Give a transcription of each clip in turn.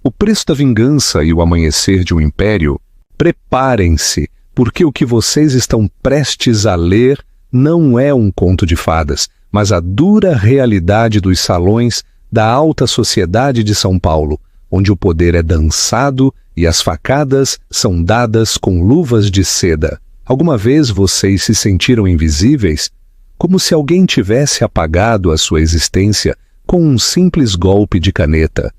O preço da vingança e o amanhecer de um império? Preparem-se, porque o que vocês estão prestes a ler não é um conto de fadas, mas a dura realidade dos salões da alta sociedade de São Paulo, onde o poder é dançado e as facadas são dadas com luvas de seda. Alguma vez vocês se sentiram invisíveis? Como se alguém tivesse apagado a sua existência com um simples golpe de caneta.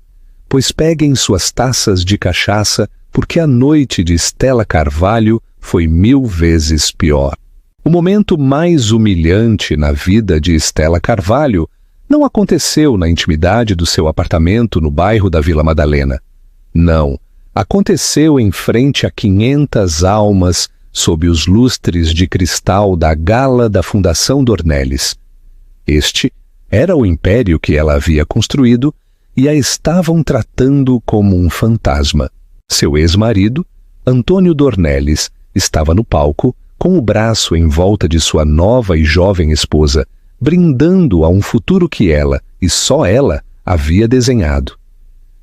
Pois peguem suas taças de cachaça, porque a noite de Stella Carvalho foi 1000 vezes pior. O momento mais humilhante na vida de Stella Carvalho não aconteceu na intimidade do seu apartamento no bairro da Vila Madalena. Não, aconteceu em frente a 500 almas sob os lustres de cristal da gala da Fundação Dornelles. Este era o império que ela havia construído e a estavam tratando como um fantasma. Seu ex-marido, Antônio Dornelles, estava no palco com o braço em volta de sua nova e jovem esposa, brindando a um futuro que ela, e só ela, havia desenhado.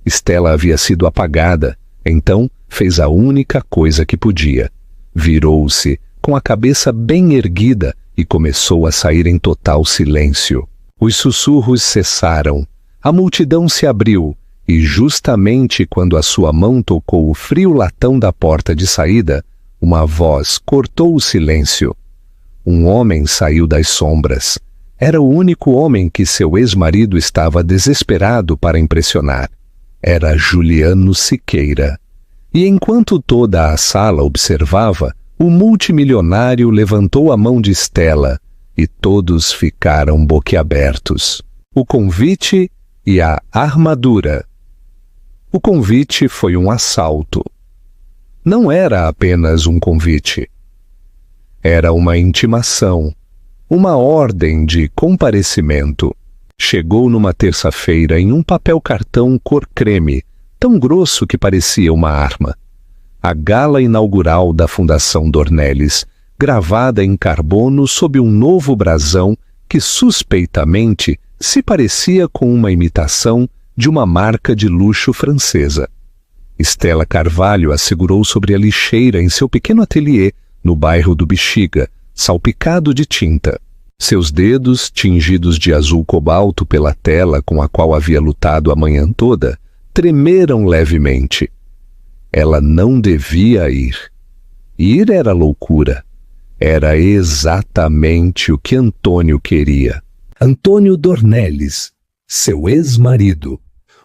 Stella havia sido apagada, então fez a única coisa que podia. Virou-se, com a cabeça bem erguida, e começou a sair em total silêncio. Os sussurros cessaram, a multidão se abriu, e justamente quando a sua mão tocou o frio latão da porta de saída, uma voz cortou o silêncio. Um homem saiu das sombras. Era o único homem que seu ex-marido estava desesperado para impressionar. Era Juliano Siqueira. E enquanto toda a sala observava, o multimilionário levantou a mão de Stella e todos ficaram boquiabertos. O convite e a armadura. O convite foi um assalto. Não era apenas um convite. Era uma intimação, uma ordem de comparecimento. Chegou numa terça-feira em um papel cartão cor creme, tão grosso que parecia uma arma. A gala inaugural da Fundação Dornelles, gravada em carbono sob um novo brasão que suspeitamente se parecia com uma imitação de uma marca de luxo francesa. Stella Carvalho a segurou sobre a lixeira em seu pequeno ateliê no bairro do Bexiga, salpicado de tinta. Seus dedos, tingidos de azul cobalto pela tela com a qual havia lutado a manhã toda, tremeram levemente. Ela não devia ir. Ir era loucura. Era exatamente o que Antônio queria. Antônio Dornelles, seu ex-marido.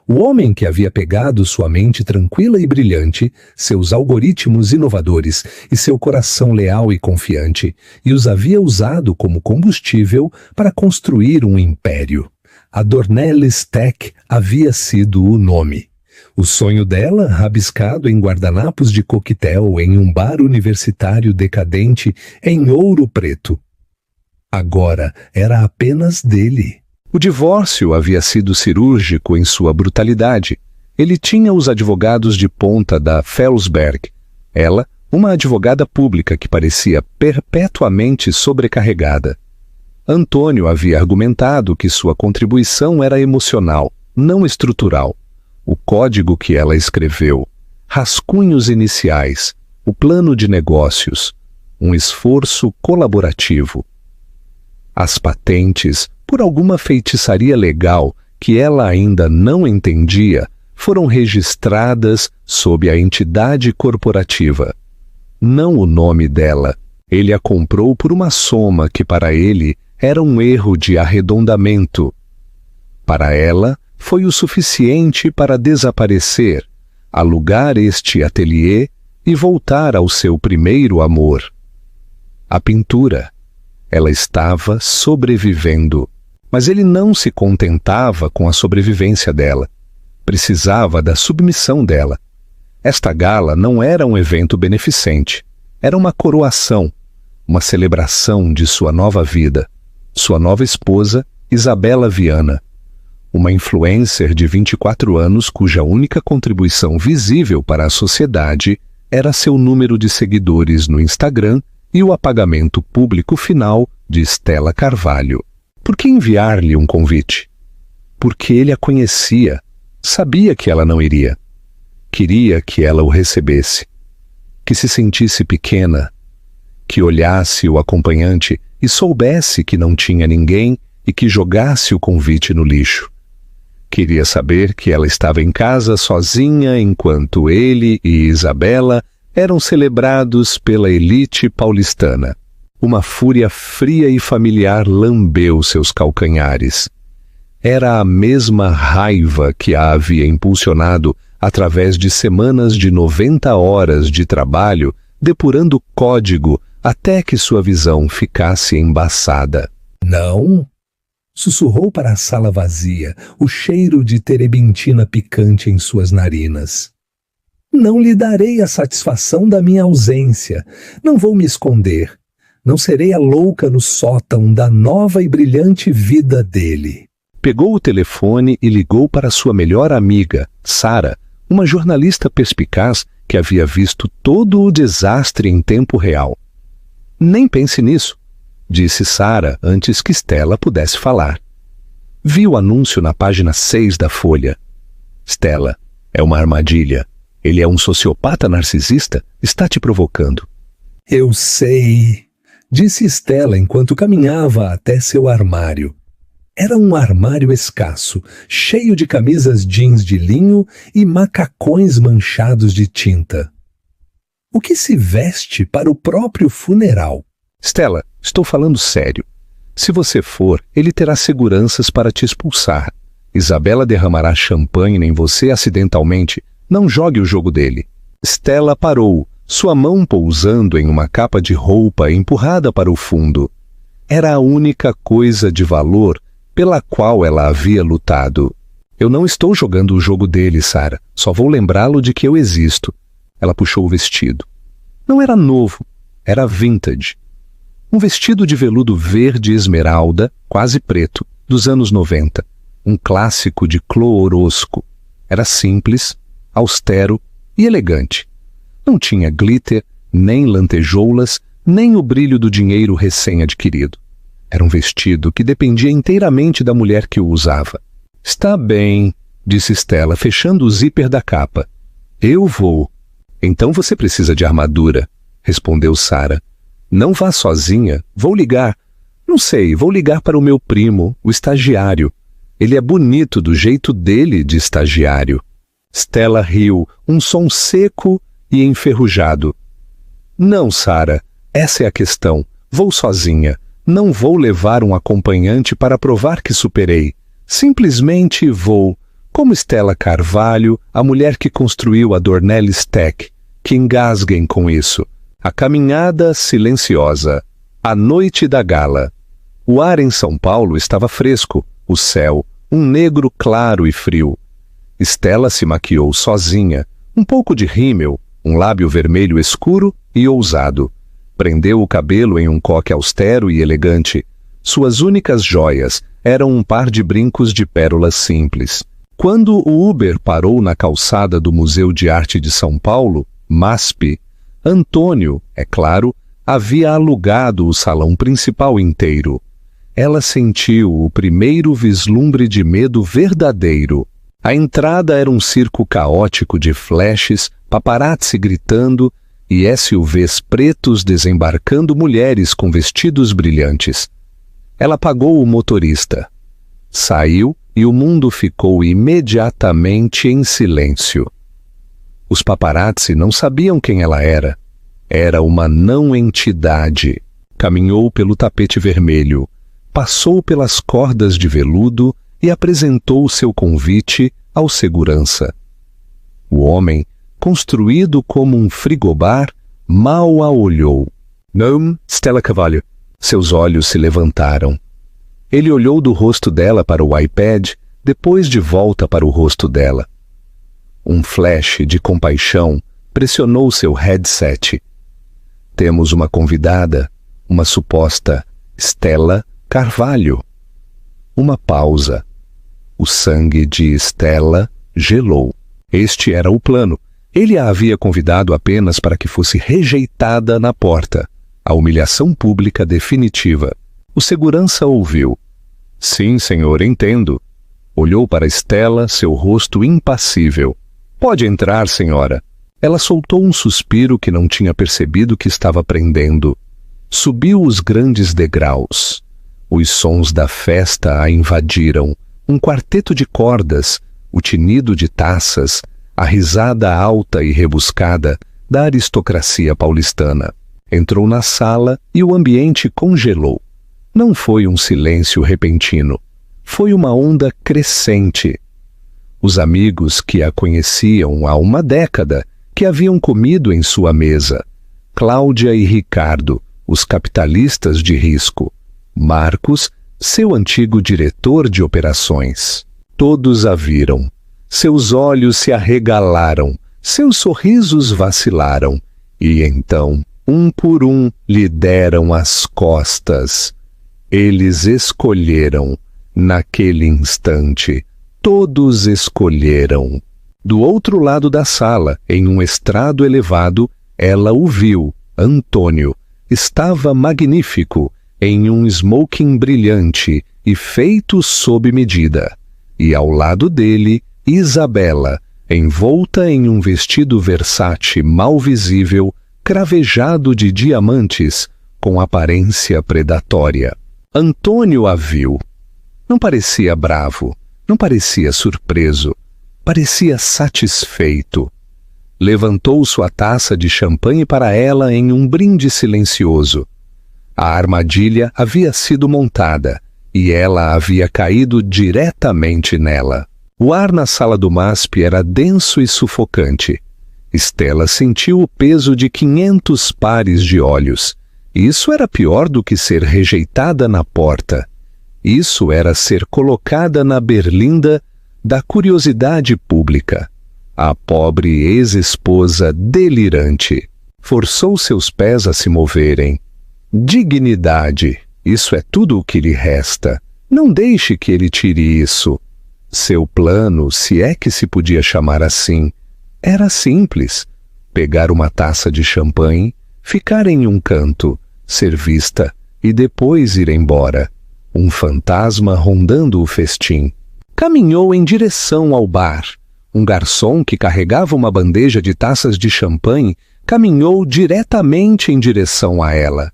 O homem que havia pegado sua mente tranquila e brilhante, seus algoritmos inovadores e seu coração leal e confiante, e os havia usado como combustível para construir um império. A Dornelles Tech havia sido o nome. O sonho dela, rabiscado em guardanapos de coquetel em um bar universitário decadente em Ouro Preto. Agora era apenas dele. O divórcio havia sido cirúrgico em sua brutalidade. Ele tinha os advogados de ponta da Felsberg. Ela, uma advogada pública que parecia perpetuamente sobrecarregada. Antônio havia argumentado que sua contribuição era emocional, não estrutural. O código que ela escreveu, rascunhos iniciais, o plano de negócios, um esforço colaborativo. As patentes, por alguma feitiçaria legal que ela ainda não entendia, foram registradas sob a entidade corporativa. Não o nome dela. Ele a comprou por uma soma que para ele era um erro de arredondamento. Para ela, foi o suficiente para desaparecer, alugar este ateliê e voltar ao seu primeiro amor. A pintura. Ela estava sobrevivendo. Mas ele não se contentava com a sobrevivência dela. Precisava da submissão dela. Esta gala não era um evento beneficente. Era uma coroação, uma celebração de sua nova vida. Sua nova esposa, Isabela Viana. Uma influencer de 24 anos cuja única contribuição visível para a sociedade era seu número de seguidores no Instagram e o apagamento público final de Stella Carvalho. Por que enviar-lhe um convite? Porque ele a conhecia, sabia que ela não iria. Queria que ela o recebesse, que se sentisse pequena, que olhasse o acompanhante e soubesse que não tinha ninguém e que jogasse o convite no lixo. Queria saber que ela estava em casa sozinha enquanto ele e Isabela eram celebrados pela elite paulistana. Uma fúria fria e familiar lambeu seus calcanhares. Era a mesma raiva que a havia impulsionado através de semanas de 90 horas de trabalho, depurando código até que sua visão ficasse embaçada. Não? Sussurrou para a sala vazia, o cheiro de terebintina picante em suas narinas. Não lhe darei a satisfação da minha ausência. Não vou me esconder. Não serei a louca no sótão da nova e brilhante vida dele. Pegou o telefone e ligou para sua melhor amiga, Sara, uma jornalista perspicaz que havia visto todo o desastre em tempo real. Nem pense nisso, disse Sara antes que Stella pudesse falar. Vi o anúncio na página 6 da Folha. Stella, é uma armadilha. Ele é um sociopata narcisista, está te provocando. Eu sei, disse Stella enquanto caminhava até seu armário. Era um armário escasso, cheio de camisas jeans de linho e macacões manchados de tinta. O que se veste para o próprio funeral? Stella, estou falando sério. Se você for, ele terá seguranças para te expulsar. Isabela derramará champanhe em você acidentalmente. Não jogue o jogo dele. Stella parou, sua mão pousando em uma capa de roupa empurrada para o fundo. Era a única coisa de valor pela qual ela havia lutado. Eu não estou jogando o jogo dele, Sara. Só vou lembrá-lo de que eu existo. Ela puxou o vestido. Não era novo, era vintage. Um vestido de veludo verde esmeralda, quase preto, dos anos 90. Um clássico de Chloe Orozco. Era simples, austero e elegante. Não tinha glitter, nem lantejoulas, nem o brilho do dinheiro recém-adquirido. Era um vestido que dependia inteiramente da mulher que o usava. Está bem, disse Stella, fechando o zíper da capa. Eu vou. Então você precisa de armadura, respondeu Sara. Não vá sozinha, vou ligar. Não sei, vou ligar para o meu primo, o estagiário. Ele é bonito do jeito dele de estagiário. Stella riu, um som seco e enferrujado. Não, Sara, essa é a questão. Vou sozinha. Não vou levar um acompanhante para provar que superei. Simplesmente vou, como Stella Carvalho, a mulher que construiu a Dornelles Tech, que engasguem com isso. A caminhada silenciosa. A noite da gala. O ar em São Paulo estava fresco, o céu, um negro claro e frio. Stella se maquiou sozinha, um pouco de rímel, um lábio vermelho escuro e ousado. Prendeu o cabelo em um coque austero e elegante. Suas únicas joias eram um par de brincos de pérolas simples. Quando o Uber parou na calçada do Museu de Arte de São Paulo, MASP, Antônio, é claro, havia alugado o salão principal inteiro. Ela sentiu o primeiro vislumbre de medo verdadeiro. A entrada era um circo caótico de flashes, paparazzi gritando e SUVs pretos desembarcando mulheres com vestidos brilhantes. Ela pagou o motorista. Saiu e o mundo ficou imediatamente em silêncio. Os paparazzi não sabiam quem ela era. Era uma não-entidade. Caminhou pelo tapete vermelho, passou pelas cordas de veludo e apresentou seu convite ao segurança. O homem, construído como um frigobar, mal a olhou. Não, Stella Carvalho. Seus olhos se levantaram. Ele olhou do rosto dela para o iPad, depois de volta para o rosto dela. Um flash de compaixão pressionou seu headset. Temos uma convidada, uma suposta Stella Carvalho. Uma pausa. O sangue de Stella gelou. Este era o plano. Ele a havia convidado apenas para que fosse rejeitada na porta. A humilhação pública definitiva. O segurança ouviu. Sim, senhor, entendo. Olhou para Stella, seu rosto impassível. Pode entrar, senhora. Ela soltou um suspiro que não tinha percebido que estava prendendo. Subiu os grandes degraus. Os sons da festa a invadiram. Um quarteto de cordas, o tinido de taças, a risada alta e rebuscada da aristocracia paulistana. Entrou na sala e o ambiente congelou. Não foi um silêncio repentino. Foi uma onda crescente. Os amigos que a conheciam há uma década, que haviam comido em sua mesa, Cláudia e Ricardo, os capitalistas de risco, Marcos, seu antigo diretor de operações. Todos a viram. Seus olhos se arregalaram, seus sorrisos vacilaram, e então, um por um, lhe deram as costas. Eles escolheram, naquele instante, todos escolheram. Do outro lado da sala, em um estrado elevado, ela o viu, Antônio. Estava magnífico, em um smoking brilhante e feito sob medida. E ao lado dele, Isabela, envolta em um vestido Versace mal visível, cravejado de diamantes, com aparência predatória. Antônio a viu. Não parecia bravo, não parecia surpreso, parecia satisfeito. Levantou sua taça de champanhe para ela em um brinde silencioso. A armadilha havia sido montada e ela havia caído diretamente nela. O ar na sala do MASP era denso e sufocante. Estela sentiu o peso de 500 pares de olhos. Isso era pior do que ser rejeitada na porta. Isso era ser colocada na berlinda da curiosidade pública. A pobre ex-esposa delirante forçou seus pés a se moverem. Dignidade, isso é tudo o que lhe resta. Não deixe que ele tire isso. Seu plano, se é que se podia chamar assim, era simples. Pegar uma taça de champanhe, ficar em um canto, ser vista e depois ir embora. Um fantasma rondando o festim. Caminhou em direção ao bar. Um garçom que carregava uma bandeja de taças de champanhe caminhou diretamente em direção a ela.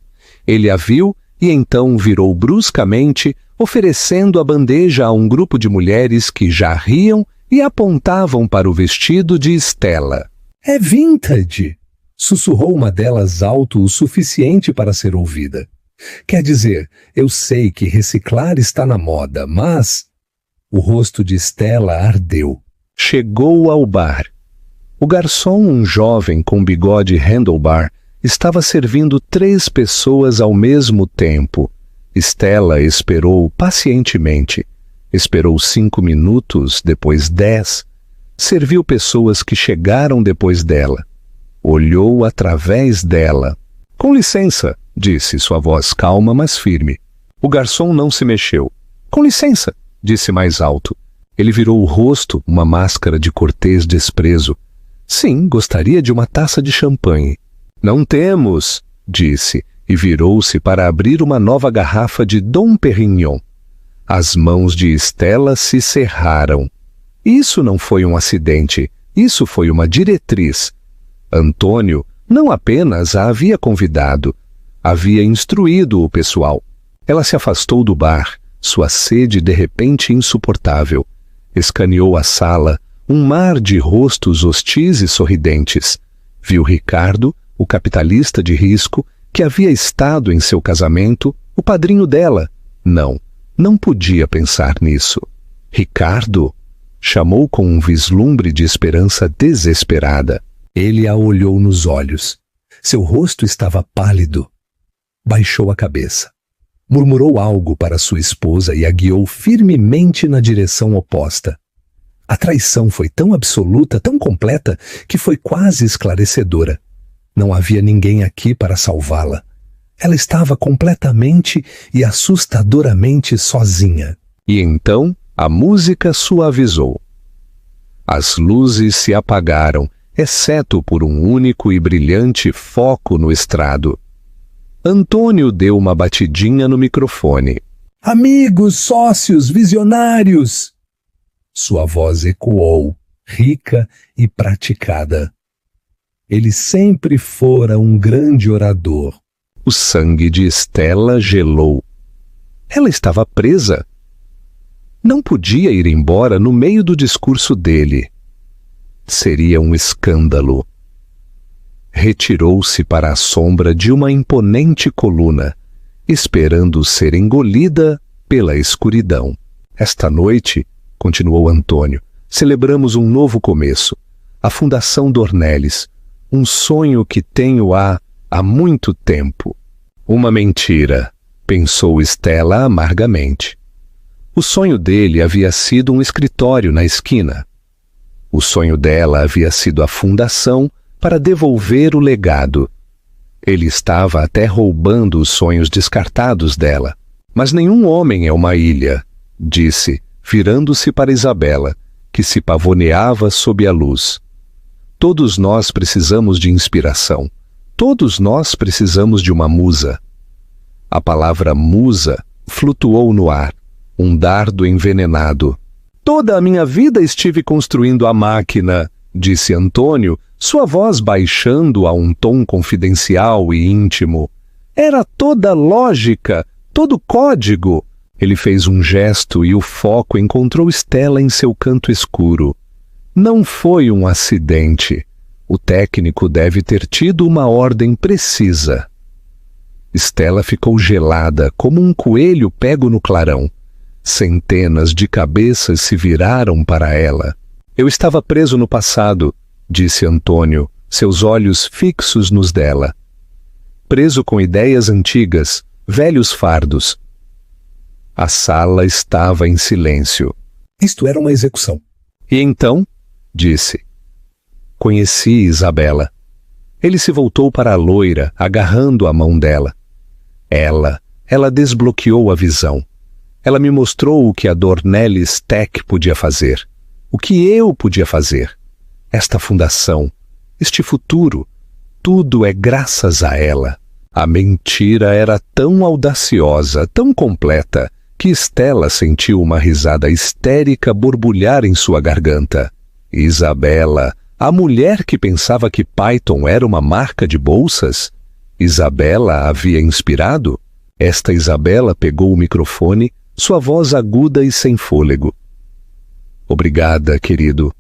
Ele a viu e então virou bruscamente, oferecendo a bandeja a um grupo de mulheres que já riam e apontavam para o vestido de Estela. É vintage! Sussurrou uma delas alto o suficiente para ser ouvida. Quer dizer, eu sei que reciclar está na moda, mas... O rosto de Estela ardeu. Chegou ao bar. O garçom, um jovem com bigode handlebar, estava servindo 3 pessoas ao mesmo tempo. Estela esperou pacientemente. Esperou 5 minutos, depois 10. Serviu pessoas que chegaram depois dela. Olhou através dela. Com licença, disse sua voz calma, mas firme. O garçom não se mexeu. Com licença, disse mais alto. Ele virou o rosto, uma máscara de cortês desprezo. Sim, gostaria de uma taça de champanhe. Não temos, disse, e virou-se para abrir uma nova garrafa de Dom Perignon. As mãos de Estela se cerraram. Isso não foi um acidente, isso foi uma diretriz. Antônio não apenas a havia convidado, havia instruído o pessoal. Ela se afastou do bar, sua sede de repente insuportável. Escaneou a sala, um mar de rostos hostis e sorridentes. Viu Ricardo, o capitalista de risco, que havia estado em seu casamento, o padrinho dela. Não podia pensar nisso. Ricardo? Chamou com um vislumbre de esperança desesperada. Ele a olhou nos olhos. Seu rosto estava pálido. Baixou a cabeça. Murmurou algo para sua esposa e a guiou firmemente na direção oposta. A traição foi tão absoluta, tão completa, que foi quase esclarecedora. Não havia ninguém aqui para salvá-la. Ela estava completamente e assustadoramente sozinha. E então a música suavizou. As luzes se apagaram, exceto por um único e brilhante foco no estrado. Antônio deu uma batidinha no microfone. Amigos, sócios, visionários! Sua voz ecoou. rica e praticada. Ele sempre fora um grande orador. O sangue de Stella gelou. Ela estava presa. Não podia ir embora no meio do discurso dele. Seria um escândalo. Retirou-se para a sombra de uma imponente coluna, esperando ser engolida pela escuridão. Esta noite, continuou Antônio, celebramos um novo começo, a Fundação Dornelles, um sonho que tenho há muito tempo. Uma mentira, pensou Stella amargamente. O sonho dele havia sido um escritório na esquina. O sonho dela havia sido a fundação para devolver o legado. Ele estava até roubando os sonhos descartados dela. Mas nenhum homem é uma ilha, disse, virando-se para Isabela, que se pavoneava sob a luz. Todos nós precisamos de inspiração. Todos nós precisamos de uma musa. A palavra musa flutuou no ar, um dardo envenenado. Toda a minha vida estive construindo a máquina, disse Antônio, sua voz baixando a um tom confidencial e íntimo. Era toda lógica, todo código. Ele fez um gesto e o foco encontrou Stella em seu canto escuro. Não foi um acidente. O técnico deve ter tido uma ordem precisa. Stella ficou gelada, como um coelho pego no clarão. Centenas de cabeças se viraram para ela. Eu estava preso no passado, disse Antônio, seus olhos fixos nos dela. Preso com ideias antigas, velhos fardos. A sala estava em silêncio. Isto era uma execução. E então, disse. Conheci Isabela. Ele se voltou para a loira, agarrando a mão dela. Ela desbloqueou a visão. Ela me mostrou o que a Dornelles Tech podia fazer. O que eu podia fazer. Esta fundação, este futuro, tudo é graças a ela. A mentira era tão audaciosa, tão completa, que Stella sentiu uma risada histérica borbulhar em sua garganta. Isabela, a mulher que pensava que Python era uma marca de bolsas? Isabela a havia inspirado? Esta Isabela pegou o microfone, sua voz aguda e sem fôlego. Obrigada, querido.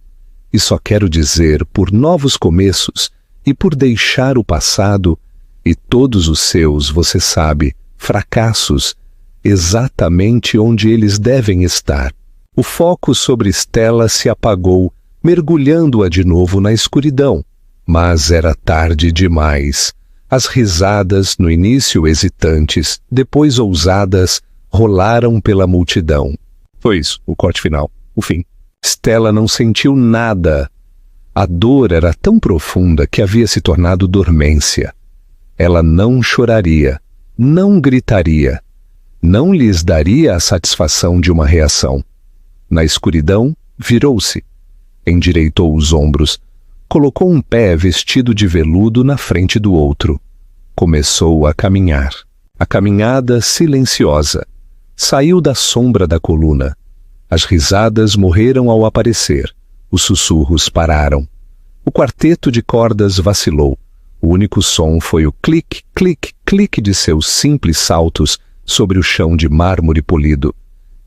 E só quero dizer, por novos começos e por deixar o passado e todos os seus, você sabe, fracassos, exatamente onde eles devem estar. O foco sobre Stella se apagou, mergulhando-a de novo na escuridão. Mas era tarde demais. As risadas, no início hesitantes, depois ousadas, rolaram pela multidão. Foi isso, o corte final, o fim. Stella não sentiu nada. A dor era tão profunda que havia se tornado dormência. Ela não choraria, não gritaria, não lhes daria a satisfação de uma reação. Na escuridão, virou-se, endireitou os ombros, colocou um pé vestido de veludo na frente do outro. Começou a caminhar. A caminhada silenciosa. Saiu da sombra da coluna. As risadas morreram ao aparecer. Os sussurros pararam. O quarteto de cordas vacilou. O único som foi o clique, clique, clique de seus simples saltos sobre o chão de mármore polido.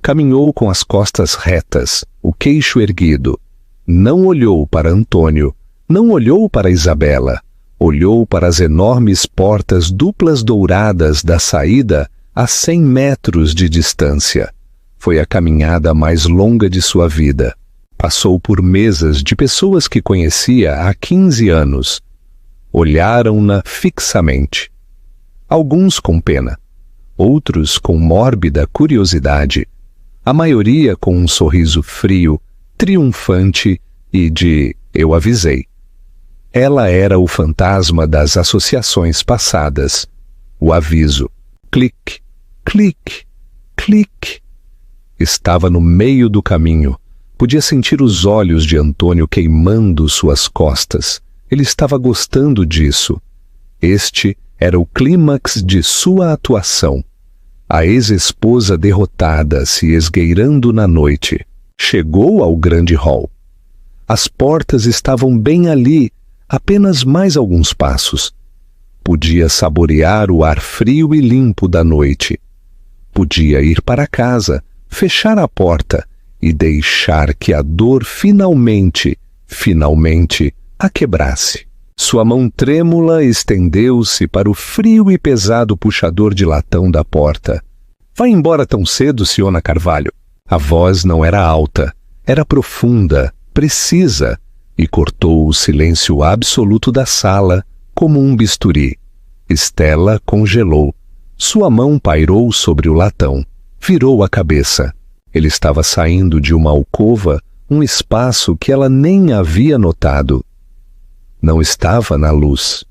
Caminhou com as costas retas, o queixo erguido. Não olhou para Antônio, não olhou para Isabela. Olhou para as enormes portas duplas douradas da saída a 100 metros de distância. Foi a caminhada mais longa de sua vida. Passou por mesas de pessoas que conhecia há 15 anos. Olharam-na fixamente. Alguns com pena, outros com mórbida curiosidade, a maioria com um sorriso frio, triunfante e de "eu avisei". Ela era o fantasma das associações passadas. O aviso. Clique, clique, clique. Estava no meio do caminho. Podia sentir os olhos de Antônio queimando suas costas. Ele estava gostando disso. Este era o clímax de sua atuação. A ex-esposa derrotada se esgueirando na noite. Chegou ao grande hall. As portas estavam bem ali, apenas mais alguns passos. Podia saborear o ar frio e limpo da noite. Podia ir para casa, fechar a porta e deixar que a dor finalmente a quebrasse. Sua mão trêmula estendeu-se para o frio e pesado puxador de latão da porta. Vai embora tão cedo, Siona Carvalho. A voz não era alta, era profunda, precisa, e cortou o silêncio absoluto da sala como um bisturi. Stella congelou. Sua mão pairou sobre o latão. Virou a cabeça. Ele estava saindo de uma alcova, um espaço que ela nem havia notado. Não estava na luz.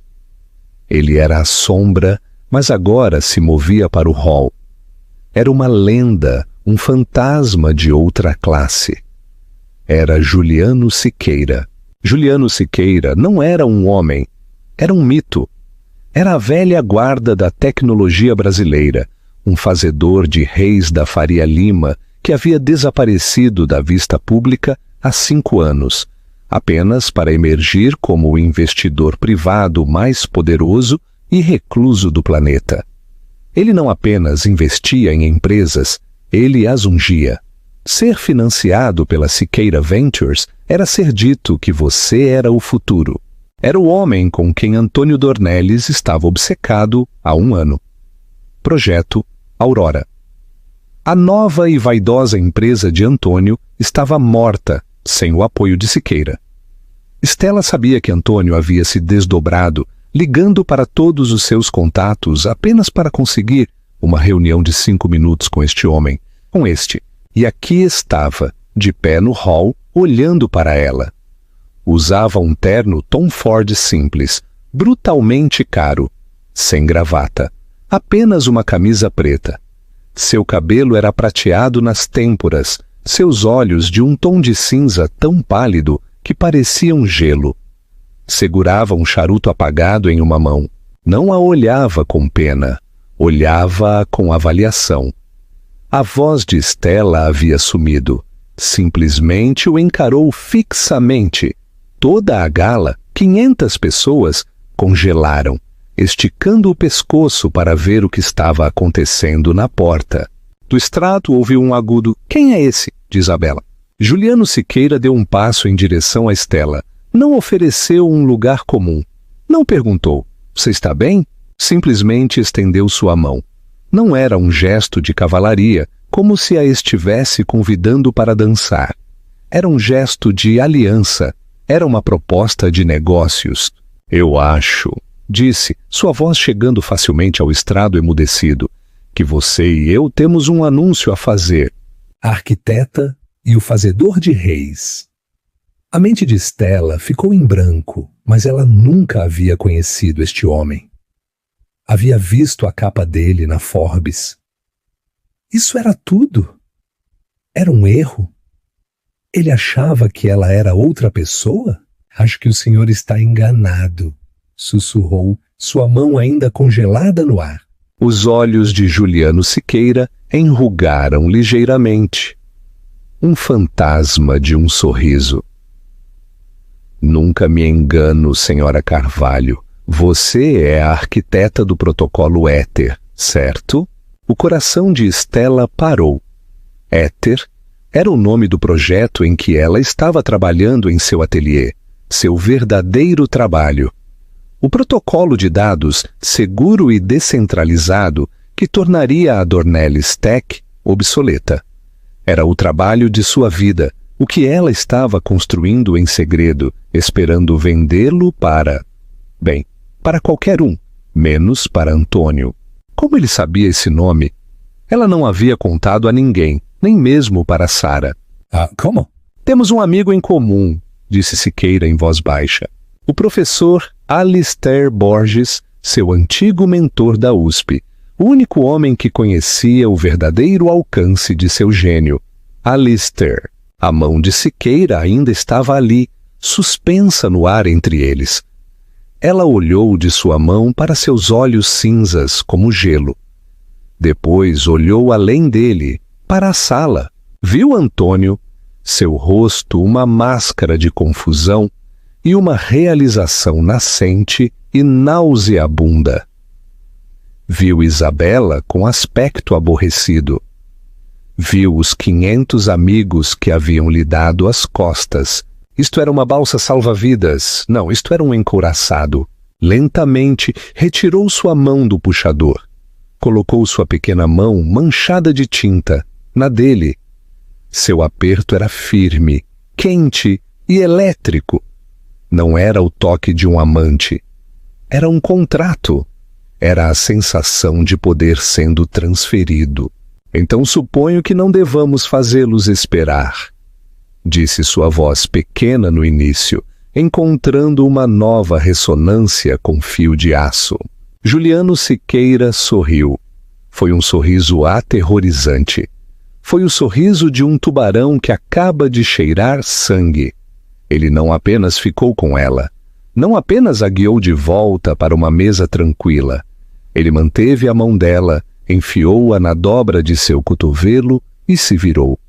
Ele era a sombra, mas agora se movia para o hall. Era uma lenda, um fantasma de outra classe. Era Juliano Siqueira. Juliano Siqueira não era um homem, era um mito. Era a velha guarda da tecnologia brasileira, um fazedor de reis da Faria Lima que havia desaparecido da vista pública há 5 anos, apenas para emergir como o investidor privado mais poderoso e recluso do planeta. Ele não apenas investia em empresas, ele as ungia. Ser financiado pela Siqueira Ventures era ser dito que você era o futuro. Era o homem com quem Antônio Dornelles estava obcecado há 1 ano. Projeto Aurora. A nova e vaidosa empresa de Antônio estava morta, sem o apoio de Siqueira. Stella sabia que Antônio havia se desdobrado, ligando para todos os seus contatos apenas para conseguir uma reunião de 5 minutos com este homem, com este. E aqui estava, de pé no hall, olhando para ela. Usava um terno Tom Ford simples, brutalmente caro, sem gravata, apenas uma camisa preta. Seu cabelo era prateado nas têmporas, seus olhos de um tom de cinza tão pálido que pareciam gelo. Segurava um charuto apagado em uma mão. Não a olhava com pena, olhava-a com avaliação. A voz de Stella havia sumido. Simplesmente o encarou fixamente. Toda a gala, 500 pessoas, congelaram, esticando o pescoço para ver o que estava acontecendo na porta. Do extrato ouviu um agudo "Quem é esse?" de Isabela. Juliano Siqueira deu um passo em direção a Stella. Não ofereceu um lugar comum. Não perguntou: "Você está bem?" Simplesmente estendeu sua mão. Não era um gesto de cavalaria, como se a estivesse convidando para dançar. Era um gesto de aliança. Era uma proposta de negócios. "Eu acho", disse, sua voz chegando facilmente ao estrado emudecido, "que você e eu temos um anúncio a fazer." A arquiteta e o fazedor de reis. A mente de Stella ficou em branco, mas ela nunca havia conhecido este homem. Havia visto a capa dele na Forbes. Isso era tudo. Era um erro. Ele achava que ela era outra pessoa? "Acho que o senhor está enganado", sussurrou, sua mão ainda congelada no ar. Os olhos de Juliano Siqueira enrugaram ligeiramente. Um fantasma de um sorriso. "Nunca me engano, senhora Carvalho. Você é a arquiteta do protocolo Éter, certo?" O coração de Stella parou. Éter era o nome do projeto em que ela estava trabalhando em seu ateliê, seu verdadeiro trabalho. O protocolo de dados seguro e descentralizado que tornaria a Dornelles Tech obsoleta. Era o trabalho de sua vida, o que ela estava construindo em segredo, esperando vendê-lo para... bem, para qualquer um, menos para Antônio. Como ele sabia esse nome? Ela não havia contado a ninguém, nem mesmo para Sara. Como? "Temos um amigo em comum", disse Siqueira em voz baixa. O professor Alistair Borges, seu antigo mentor da USP, o único homem que conhecia o verdadeiro alcance de seu gênio. Alistair. A mão de Siqueira ainda estava ali, suspensa no ar entre eles. Ela olhou de sua mão para seus olhos cinzas como gelo. Depois olhou além dele, para a sala. Viu Antônio, seu rosto uma máscara de confusão e uma realização nascente e nauseabunda. Viu Isabela com aspecto aborrecido. Viu os 500 amigos que haviam lhe dado as costas. Isto era uma balsa salva-vidas. Não, isto era um encouraçado. Lentamente retirou sua mão do puxador. Colocou sua pequena mão, manchada de tinta, na dele. Seu aperto era firme, quente e elétrico. Não era o toque de um amante. Era um contrato. Era a sensação de poder sendo transferido. Então suponho que não devamos fazê-los esperar, disse sua voz pequena no início, encontrando uma nova ressonância com fio de aço. Juliano Siqueira sorriu. Foi um sorriso aterrorizante. Foi o sorriso de um tubarão que acaba de cheirar sangue. Ele não apenas ficou com ela, não apenas a guiou de volta para uma mesa tranquila. Ele manteve a mão dela, enfiou-a na dobra de seu cotovelo e se virou.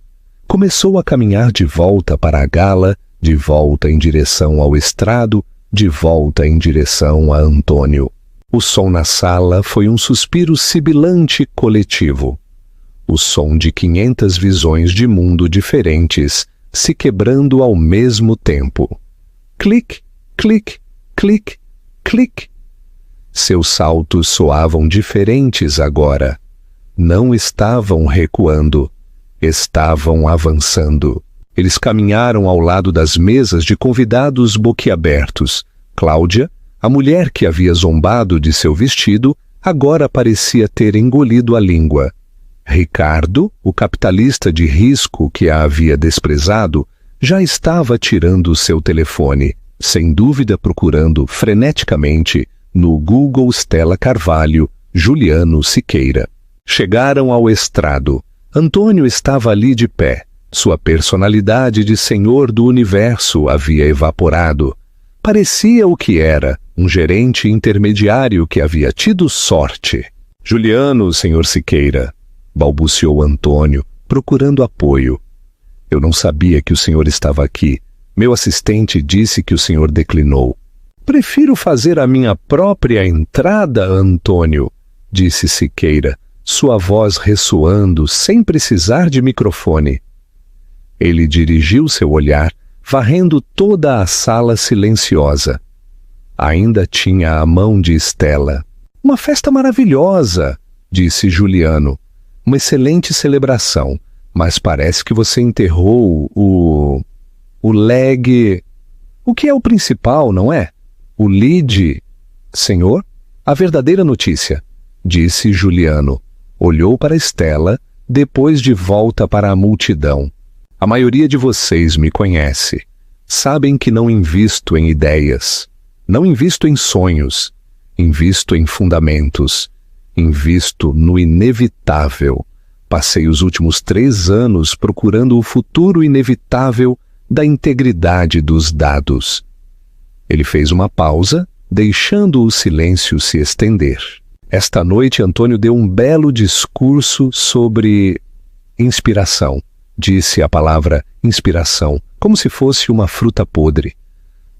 Começou a caminhar de volta para a gala, de volta em direção ao estrado, de volta em direção a Antônio. O som na sala foi um suspiro sibilante coletivo. O som de 500 visões de mundo diferentes se quebrando ao mesmo tempo. Clique, clique, clique, clique. Seus saltos soavam diferentes agora. Não estavam recuando, estavam avançando. Eles caminharam ao lado das mesas de convidados boquiabertos. Cláudia, a mulher que havia zombado de seu vestido, agora parecia ter engolido a língua. Ricardo, o capitalista de risco que a havia desprezado, já estava tirando seu telefone, sem dúvida procurando freneticamente no Google Stella Carvalho, Juliano Siqueira. Chegaram ao estrado. Antônio estava ali de pé. Sua personalidade de senhor do universo havia evaporado. Parecia o que era, um gerente intermediário que havia tido sorte. Juliano, senhor Siqueira, balbuciou Antônio, procurando apoio. Eu não sabia que o senhor estava aqui. Meu assistente disse que o senhor declinou. Prefiro fazer a minha própria entrada, Antônio, disse Siqueira, sua voz ressoando sem precisar de microfone. Ele dirigiu seu olhar, varrendo toda a sala silenciosa. Ainda tinha a mão de Estela. Uma festa maravilhosa, disse Juliano. Uma excelente celebração, mas parece que você enterrou o leg... O que é o principal, não é? O lead... Senhor? A verdadeira notícia, disse Juliano. Olhou para Estela, depois de volta para a multidão. A maioria de vocês me conhece. Sabem que não invisto em ideias. Não invisto em sonhos. Invisto em fundamentos. Invisto no inevitável. Passei os últimos 3 anos procurando o futuro inevitável da integridade dos dados. Ele fez uma pausa, deixando o silêncio se estender. Esta noite, Antônio deu um belo discurso sobre inspiração. Disse a palavra inspiração, como se fosse uma fruta podre.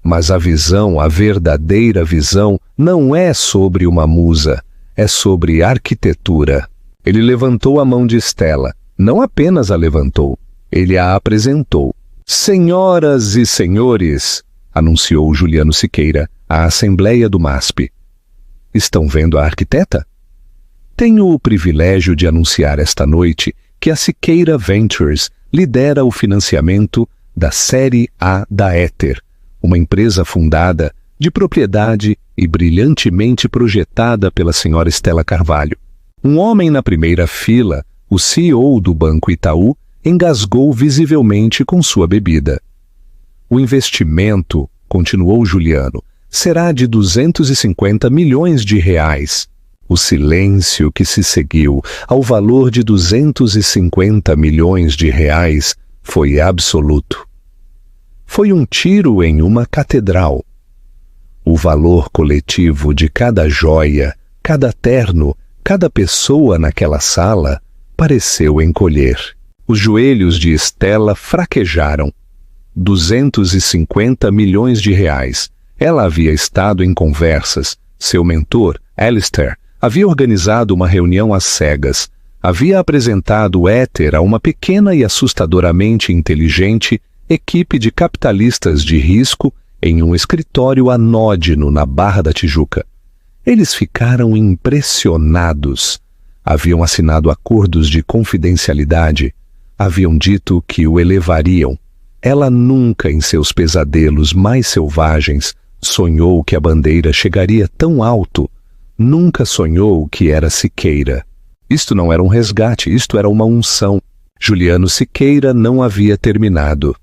Mas a visão, a verdadeira visão, não é sobre uma musa, é sobre arquitetura. Ele levantou a mão de Estela. Não apenas a levantou, ele a apresentou. Senhoras e senhores, anunciou Juliano Siqueira à Assembleia do MASP. Estão vendo a arquiteta? Tenho o privilégio de anunciar esta noite que a Siqueira Ventures lidera o financiamento da Série A da Éter, uma empresa fundada, de propriedade e brilhantemente projetada pela senhora Estela Carvalho. Um homem na primeira fila, o CEO do Banco Itaú, engasgou visivelmente com sua bebida. O investimento, continuou Juliano, será de 250 milhões de reais. O silêncio que se seguiu ao valor de 250 milhões de reais foi absoluto. Foi um tiro em uma catedral. O valor coletivo de cada joia, cada terno, cada pessoa naquela sala pareceu encolher. Os joelhos de Stella fraquejaram. 250 milhões de reais. Ela havia estado em conversas. Seu mentor, Alistair, havia organizado uma reunião às cegas. Havia apresentado o éter a uma pequena e assustadoramente inteligente equipe de capitalistas de risco em um escritório anódino na Barra da Tijuca. Eles ficaram impressionados. Haviam assinado acordos de confidencialidade. Haviam dito que o elevariam. Ela nunca, em seus pesadelos mais selvagens, sonhou que a bandeira chegaria tão alto. Nunca sonhou que era Siqueira. Isto não era um resgate, isto era uma unção. Juliano Siqueira não havia terminado.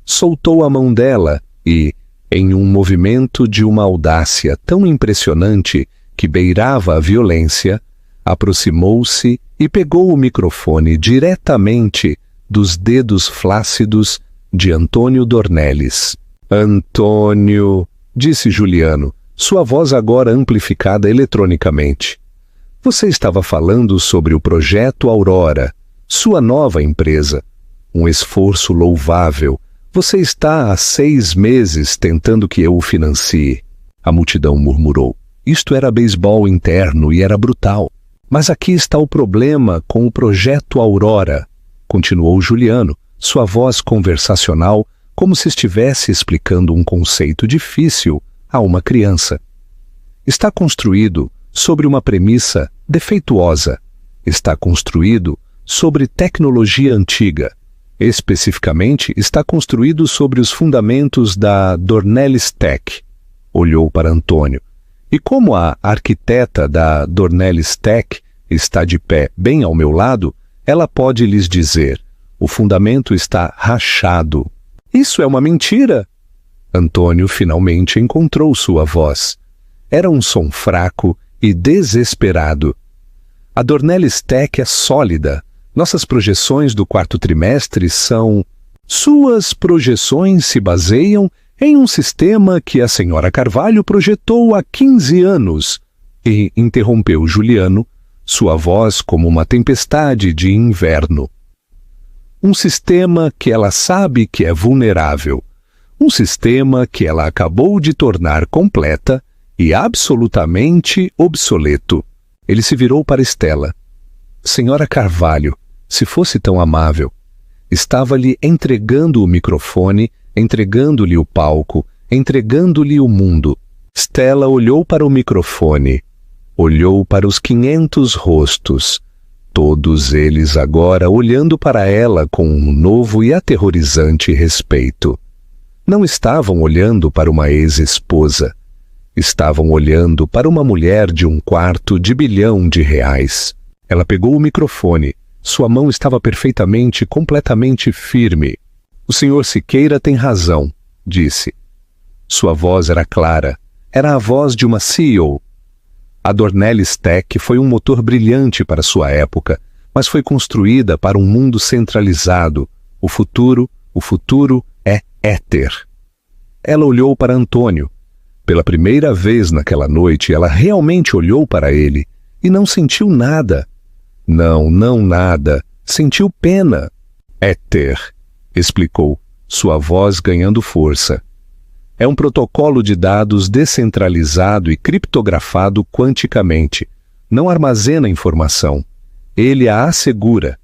Soltou a mão dela e, em um movimento de uma audácia tão impressionante que beirava a violência, aproximou-se e pegou o microfone diretamente dos dedos flácidos de Antônio Dornelles. Antônio, disse Juliano, sua voz agora amplificada eletronicamente. Você estava falando sobre o projeto Aurora, sua nova empresa. Um esforço louvável. Você está há 6 meses tentando que eu o financie. A multidão murmurou. Isto era beisebol interno e era brutal. Mas aqui está o problema com o projeto Aurora, continuou Juliano, sua voz conversacional como se estivesse explicando um conceito difícil a uma criança. Está construído sobre uma premissa defeituosa. Está construído sobre tecnologia antiga. Especificamente, está construído sobre os fundamentos da Dornelles Tech. Olhou para Antônio. E como a arquiteta da Dornelles Tech está de pé bem ao meu lado, ela pode lhes dizer, o fundamento está rachado. Isso é uma mentira! Antônio finalmente encontrou sua voz. Era um som fraco e desesperado. A Dornelles Tech é sólida. Nossas projeções do 4º trimestre são... Suas projeções se baseiam em um sistema que a senhora Carvalho projetou há 15 anos. E interrompeu Juliano, sua voz como uma tempestade de inverno. Um sistema que ela sabe que é vulnerável. Um sistema que ela acabou de tornar completa e absolutamente obsoleto. Ele se virou para Stella. Senhora Carvalho, se fosse tão amável, estava-lhe entregando o microfone, entregando-lhe o palco, entregando-lhe o mundo. Stella olhou para o microfone, olhou para os 500 rostos, todos eles agora olhando para ela com um novo e aterrorizante respeito. Não estavam olhando para uma ex-esposa, estavam olhando para uma mulher de R$1/4 bilhão. Ela pegou o microfone. Sua mão estava perfeitamente, completamente firme. O senhor Siqueira tem razão, disse. Sua voz era clara. Era a voz de uma CEO. A Dornelles Tech foi um motor brilhante para sua época, mas foi construída para um mundo centralizado. O futuro é éter. Ela olhou para Antônio. Pela primeira vez naquela noite, ela realmente olhou para ele e não sentiu nada. Não nada. Sentiu pena. Éter, explicou, sua voz ganhando força. É um protocolo de dados descentralizado e criptografado quanticamente. Não armazena informação. Ele a assegura.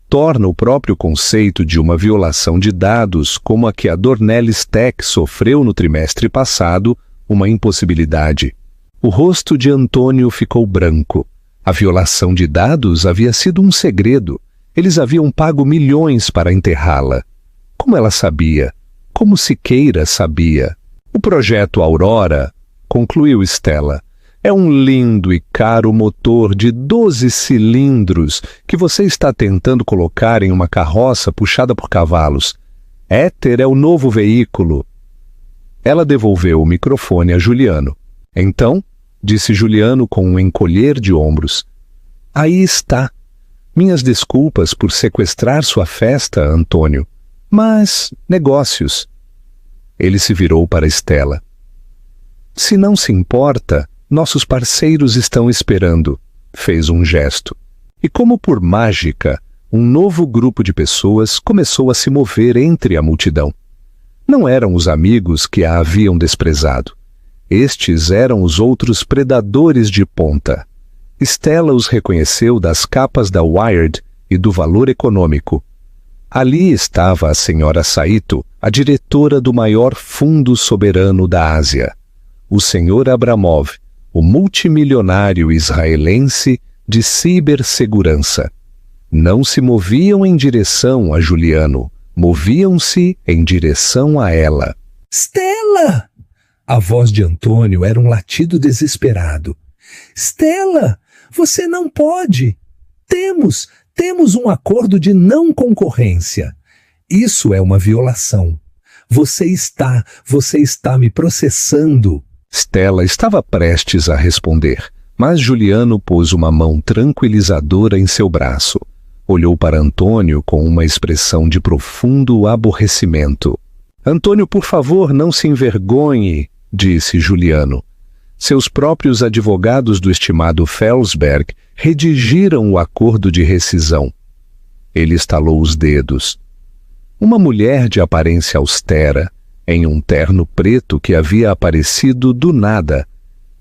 Torna o próprio conceito de uma violação de dados como a que a Dornelles Tech sofreu no trimestre passado uma impossibilidade. O rosto de Antônio ficou branco. A violação de dados havia sido um segredo. Eles haviam pago milhões para enterrá-la. Como ela sabia? Como Siqueira sabia? O projeto Aurora, concluiu Stella, é um lindo e caro motor de 12 cilindros que você está tentando colocar em uma carroça puxada por cavalos. Éter é o novo veículo. Ela devolveu o microfone a Juliano. Então, disse Juliano com um encolher de ombros, aí está. Minhas desculpas por sequestrar sua festa, Antônio. Mas, negócios. Ele se virou para Stella. Se não se importa, nossos parceiros estão esperando. Fez um gesto. E como por mágica, um novo grupo de pessoas começou a se mover entre a multidão. Não eram os amigos que a haviam desprezado. Estes eram os outros predadores de ponta. Stella os reconheceu das capas da Wired e do Valor Econômico. Ali estava a senhora Saito, a diretora do maior fundo soberano da Ásia. O senhor Abramov, o multimilionário israelense de cibersegurança. Não se moviam em direção a Juliano, moviam-se em direção a ela. Stella! A voz de Antônio era um latido desesperado. Stella, você não pode! Temos um acordo de não concorrência. Isso é uma violação. Você está me processando. Stella estava prestes a responder, mas Juliano pôs uma mão tranquilizadora em seu braço. Olhou para Antônio com uma expressão de profundo aborrecimento. Antônio, por favor, não se envergonhe, disse Juliano. Seus próprios advogados do estimado Felsberg redigiram o acordo de rescisão. Ele estalou os dedos. Uma mulher de aparência austera, em um terno preto que havia aparecido do nada,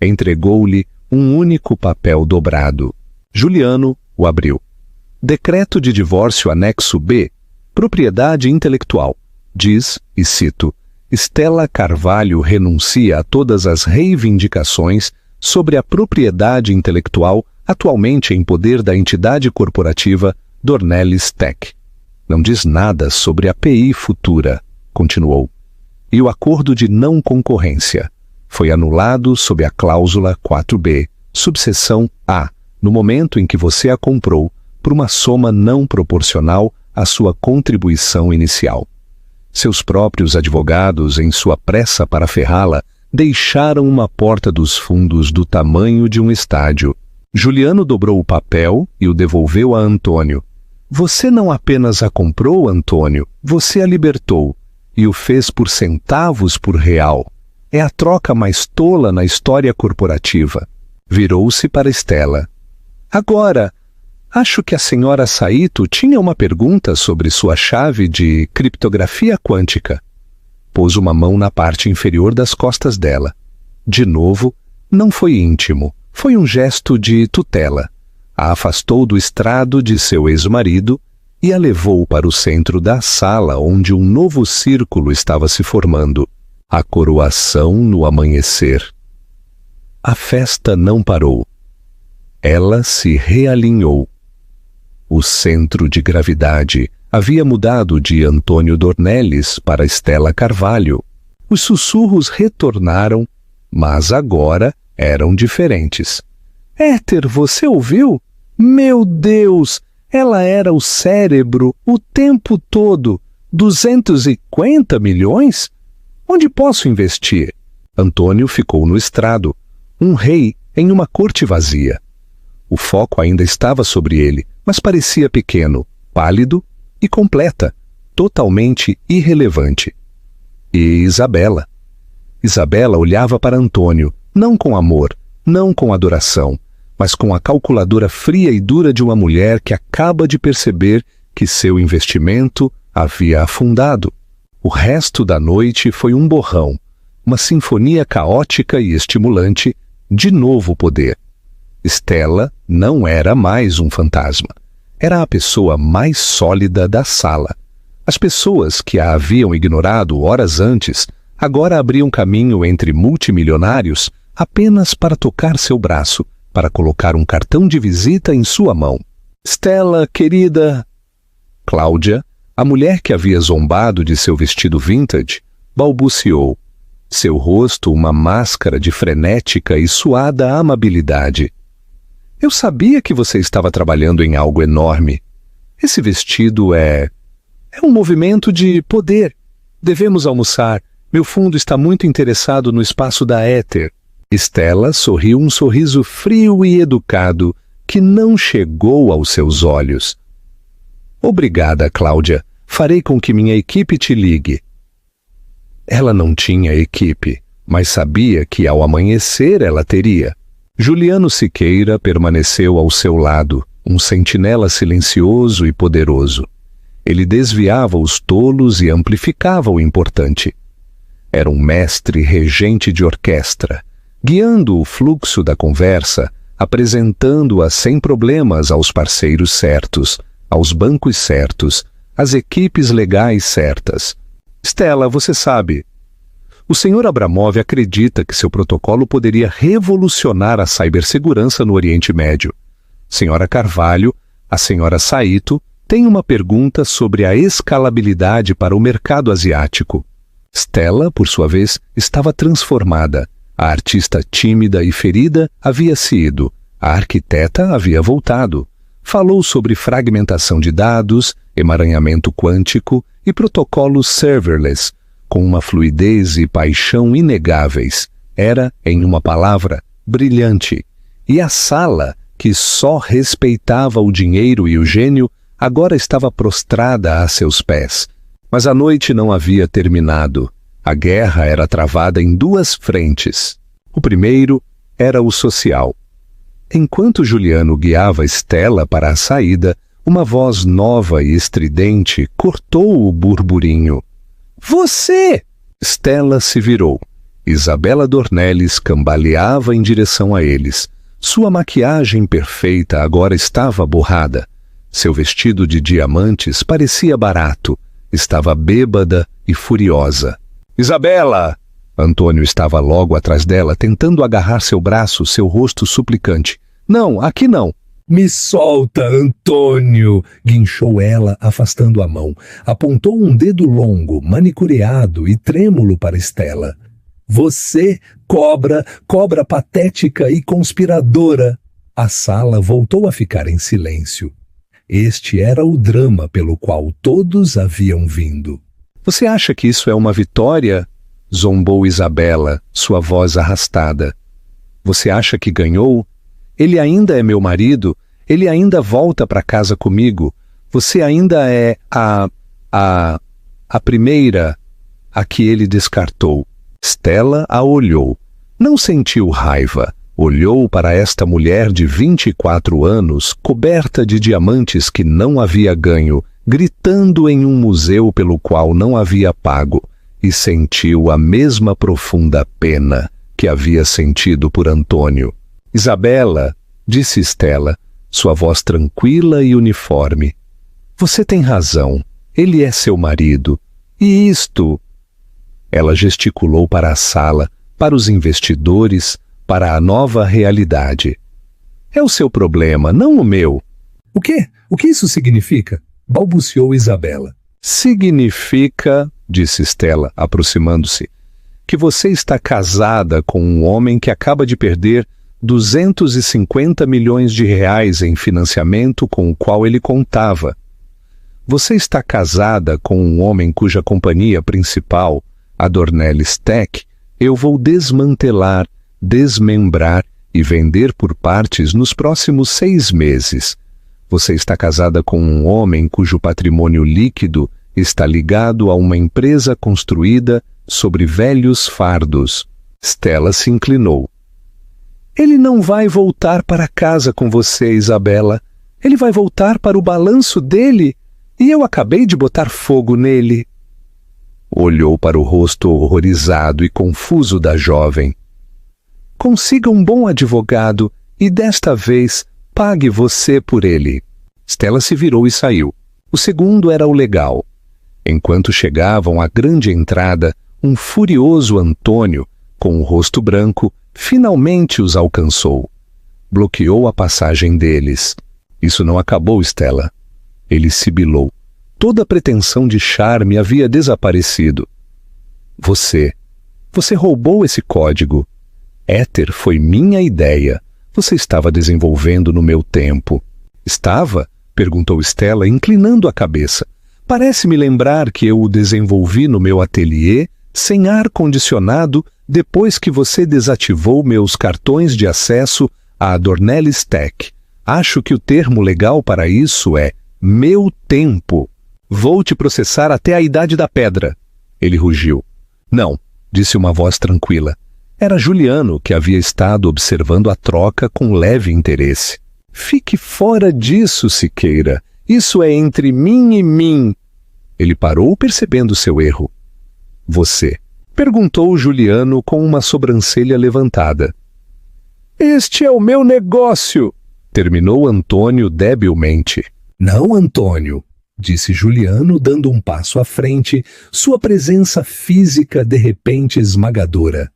entregou-lhe um único papel dobrado. Juliano o abriu. Decreto de divórcio anexo B, propriedade intelectual. Diz, e cito, Stella Carvalho renuncia a todas as reivindicações sobre a propriedade intelectual atualmente em poder da entidade corporativa Dornelles Tech. Não diz nada sobre a PI futura, continuou. E o acordo de não concorrência foi anulado sob a cláusula 4B, subseção A, no momento em que você a comprou por uma soma não proporcional à sua contribuição inicial. Seus próprios advogados, em sua pressa para ferrá-la, deixaram uma porta dos fundos do tamanho de um estádio. Juliano dobrou o papel e o devolveu a Antônio. Você não apenas a comprou, Antônio, você a libertou e o fez por centavos por real. É a troca mais tola na história corporativa. Virou-se para Stella. Agora, acho que a senhora Saito tinha uma pergunta sobre sua chave de criptografia quântica. Pôs uma mão na parte inferior das costas dela. De novo, não foi íntimo, foi um gesto de tutela. A afastou do estrado de seu ex-marido e a levou para o centro da sala onde um novo círculo estava se formando. A coroação no amanhecer. A festa não parou. Ela se realinhou. O centro de gravidade havia mudado de Antônio Dornelles para Stella Carvalho. Os sussurros retornaram, mas agora eram diferentes. Éter, você ouviu? Meu Deus! Ela era o cérebro o tempo todo. 250 milhões? Onde posso investir? Antônio ficou no estrado, um rei em uma corte vazia. O foco ainda estava sobre ele, mas parecia pequeno, pálido e completa, totalmente irrelevante. E Isabela? Isabela olhava para Antônio, não com amor, não com adoração, mas com a calculadora fria e dura de uma mulher que acaba de perceber que seu investimento havia afundado. O resto da noite foi um borrão, uma sinfonia caótica e estimulante, de novo poder. Stella não era mais um fantasma. Era a pessoa mais sólida da sala. As pessoas que a haviam ignorado horas antes agora abriam caminho entre multimilionários apenas para tocar seu braço, para colocar um cartão de visita em sua mão. Stella, querida... Cláudia, a mulher que havia zombado de seu vestido vintage, balbuciou. Seu rosto uma máscara de frenética e suada amabilidade. Eu sabia que você estava trabalhando em algo enorme. Esse vestido é um movimento de poder. Devemos almoçar. Meu fundo está muito interessado no espaço da Éter. Stella sorriu um sorriso frio e educado que não chegou aos seus olhos. Obrigada, Cláudia. Farei com que minha equipe te ligue. Ela não tinha equipe, mas sabia que ao amanhecer ela teria. Juliano Siqueira permaneceu ao seu lado, um sentinela silencioso e poderoso. Ele desviava os tolos e amplificava o importante. Era um mestre regente de orquestra, guiando o fluxo da conversa, apresentando-a sem problemas aos parceiros certos, aos bancos certos, às equipes legais certas. Stella, você sabe, o Sr. Abramov acredita que seu protocolo poderia revolucionar a cibersegurança no Oriente Médio. Senhora Carvalho, a senhora Saito, tem uma pergunta sobre a escalabilidade para o mercado asiático. Stella, por sua vez, estava transformada. A artista tímida e ferida havia se ido. A arquiteta havia voltado. Falou sobre fragmentação de dados, emaranhamento quântico e protocolos serverless, com uma fluidez e paixão inegáveis. Era, em uma palavra, brilhante. E a sala, que só respeitava o dinheiro e o gênio, agora estava prostrada a seus pés. Mas a noite não havia terminado. A guerra era travada em duas frentes. O primeiro era o social. Enquanto Juliano guiava Stella para a saída, uma voz nova e estridente cortou o burburinho. Você! Stella se virou. Isabela Dornelles cambaleava em direção a eles. Sua maquiagem perfeita agora estava borrada. Seu vestido de diamantes parecia barato. Estava bêbada e furiosa. Isabela! Antônio estava logo atrás dela, tentando agarrar seu braço, seu rosto suplicante. Não, aqui não. Me solta, Antônio! Guinchou ela, afastando a mão. Apontou um dedo longo, manicureado e trêmulo para Stella. Você, cobra patética e conspiradora! A sala voltou a ficar em silêncio. Este era o drama pelo qual todos haviam vindo. Você acha que isso é uma vitória? Zombou Isabela, sua voz arrastada. Você acha que ganhou? Ele ainda é meu marido, ele ainda volta para casa comigo. Você ainda é a primeira a que ele descartou. Stella a olhou. Não sentiu raiva. Olhou para esta mulher de 24 anos, coberta de diamantes que não havia ganho, gritando em um museu pelo qual não havia pago, e sentiu a mesma profunda pena que havia sentido por Antônio. Isabela, disse Stella, sua voz tranquila e uniforme. Você tem razão, ele é seu marido. E isto? Ela gesticulou para a sala, para os investidores, para a nova realidade. É o seu problema, não o meu. O quê? O que isso significa? Balbuciou Isabela. Significa, disse Stella, aproximando-se, que você está casada com um homem que acaba de perder 250 milhões de reais em financiamento com o qual ele contava. Você está casada com um homem cuja companhia principal, a Dornelles Tech, eu vou desmantelar, desmembrar e vender por partes nos próximos 6 meses. Você está casada com um homem cujo patrimônio líquido está ligado a uma empresa construída sobre velhos fardos. Stella se inclinou. Ele não vai voltar para casa com você, Isabela. Ele vai voltar para o balanço dele e eu acabei de botar fogo nele. Olhou para o rosto horrorizado e confuso da jovem. Consiga um bom advogado e desta vez pague você por ele. Stella se virou e saiu. O segundo era o legal. Enquanto chegavam à grande entrada, um furioso Antônio, com o rosto branco, finalmente os alcançou. Bloqueou a passagem deles. Isso não acabou, Stella. Ele sibilou. Toda a pretensão de charme havia desaparecido. Você roubou esse código. Éter foi minha ideia. Você estava desenvolvendo no meu tempo. Estava? Perguntou Stella, inclinando a cabeça. Parece-me lembrar que eu o desenvolvi no meu ateliê, sem ar-condicionado, depois que você desativou meus cartões de acesso à Dornelles Tech. Acho que o termo legal para isso é meu tempo. Vou te processar até a idade da pedra. Ele rugiu. Não, disse uma voz tranquila. Era Juliano, que havia estado observando a troca com leve interesse. Fique fora disso, Siqueira. Isso é entre mim e mim. Ele parou percebendo seu erro. Você? Perguntou Juliano com uma sobrancelha levantada. Este é o meu negócio, terminou Antônio debilmente. Não, Antônio, disse Juliano, dando um passo à frente, sua presença física de repente esmagadora.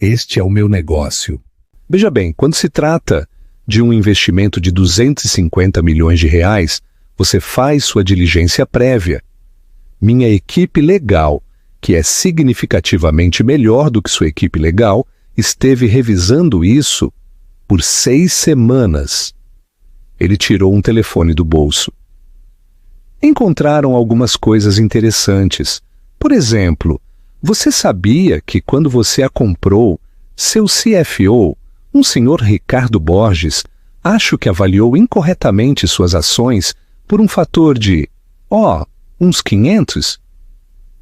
Este é o meu negócio. Veja bem, quando se trata de um investimento de 250 milhões de reais, você faz sua diligência prévia. Minha equipe legal, que é significativamente melhor do que sua equipe legal, esteve revisando isso por 6 semanas. Ele tirou um telefone do bolso. Encontraram algumas coisas interessantes. Por exemplo, você sabia que quando você a comprou, seu CFO, um senhor Ricardo Borges, acho que avaliou incorretamente suas ações por um fator de, uns 500?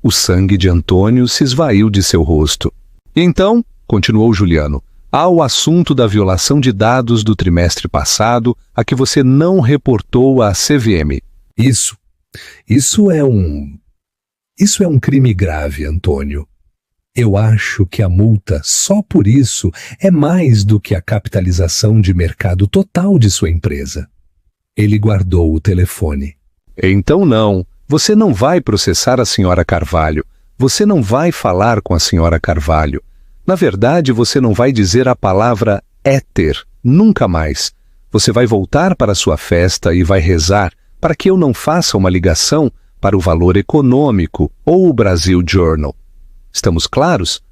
O sangue de Antônio se esvaiu de seu rosto. Então, continuou Juliano, há o assunto da violação de dados do trimestre passado a que você não reportou à CVM. Isso é um crime grave, Antônio. Eu acho que a multa só por isso é mais do que a capitalização de mercado total de sua empresa. Ele guardou o telefone. Então não. Você não vai processar a senhora Carvalho. Você não vai falar com a senhora Carvalho. Na verdade, você não vai dizer a palavra éter, nunca mais. Você vai voltar para sua festa e vai rezar para que eu não faça uma ligação para o Valor Econômico ou o Brasil Journal. Estamos claros?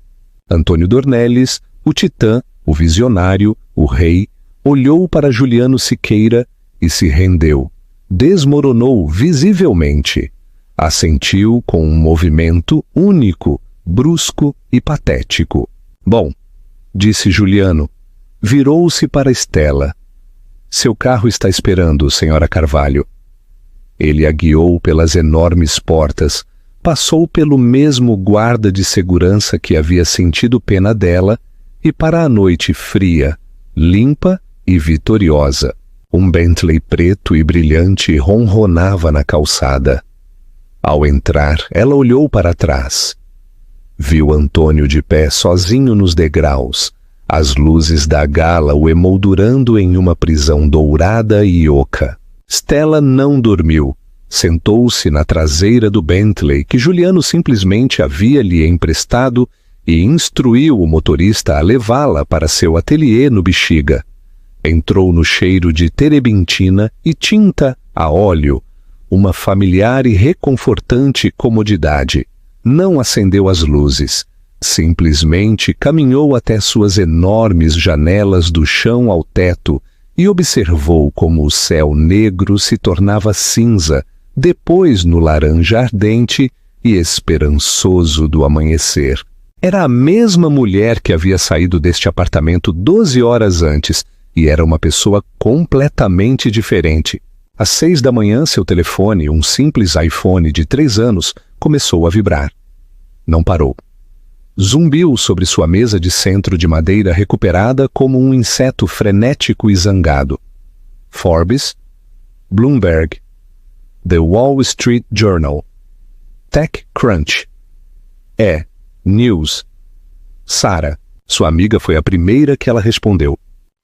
Antônio Dornelles, o titã, o visionário, o rei, olhou para Juliano Siqueira e se rendeu. Desmoronou visivelmente. Assentiu com um movimento único, brusco e patético. Bom, disse Juliano. Virou-se para Estela. Seu carro está esperando, senhora Carvalho. Ele a guiou pelas enormes portas, passou pelo mesmo guarda de segurança que havia sentido pena dela e para a noite fria, limpa e vitoriosa. Um Bentley preto e brilhante ronronava na calçada. Ao entrar, ela olhou para trás. Viu Antônio de pé sozinho nos degraus, as luzes da gala o emoldurando em uma prisão dourada e oca. Stella não dormiu. Sentou-se na traseira do Bentley que Juliano simplesmente havia lhe emprestado e instruiu o motorista a levá-la para seu ateliê no Bexiga. Entrou no cheiro de terebintina e tinta a óleo, uma familiar e reconfortante comodidade. Não acendeu as luzes. Simplesmente caminhou até suas enormes janelas do chão ao teto e observou como o céu negro se tornava cinza, depois no laranja ardente e esperançoso do amanhecer. Era a mesma mulher que havia saído deste apartamento 12 horas antes e era uma pessoa completamente diferente. Às 6 da manhã, seu telefone, um simples iPhone de 3 anos, começou a vibrar. Não parou. Zumbiu sobre sua mesa de centro de madeira recuperada como um inseto frenético e zangado. Forbes, Bloomberg, The Wall Street Journal, TechCrunch, News. Sara, sua amiga, foi a primeira que ela respondeu.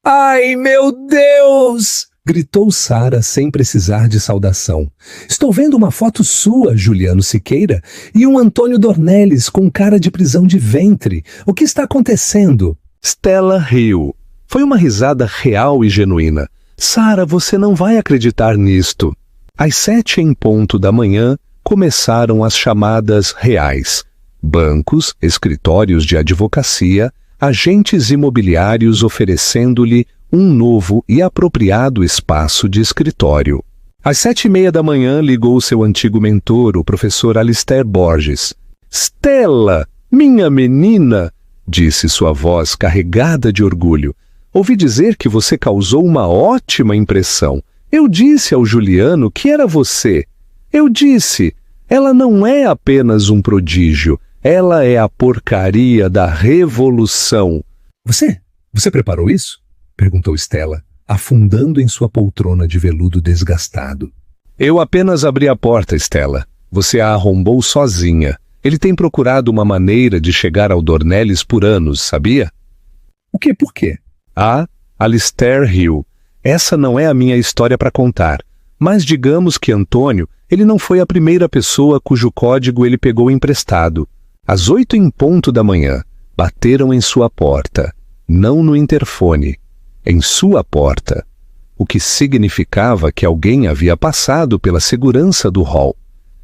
Ai, meu Deus! Gritou Sara sem precisar de saudação. Estou vendo uma foto sua, Juliano Siqueira, e um Antônio Dornelles com cara de prisão de ventre. O que está acontecendo? Stella riu. Foi uma risada real e genuína. Sara, você não vai acreditar nisto. Às 7 em ponto da manhã, começaram as chamadas reais. Bancos, escritórios de advocacia, agentes imobiliários oferecendo-lhe um novo e apropriado espaço de escritório. Às 7:30 da manhã, ligou seu antigo mentor, o professor Alistair Borges. Stella, minha menina, disse sua voz carregada de orgulho. Ouvi dizer que você causou uma ótima impressão. Eu disse ao Juliano que era você. Eu disse, ela não é apenas um prodígio, ela é a porcaria da revolução. Você preparou isso? Perguntou Stella. afundando em sua poltrona de veludo desgastado. Eu apenas abri a porta, Stella. Você a arrombou sozinha. Ele tem procurado uma maneira de chegar ao Dornelles por anos, sabia? O quê? Por quê? Alistair Hill. Essa não é a minha história para contar. Mas digamos que Antônio, ele não foi a primeira pessoa cujo código ele pegou emprestado. Às 8 em ponto da manhã, bateram em sua porta. Não no interfone. Em sua porta. O que significava que alguém havia passado pela segurança do hall.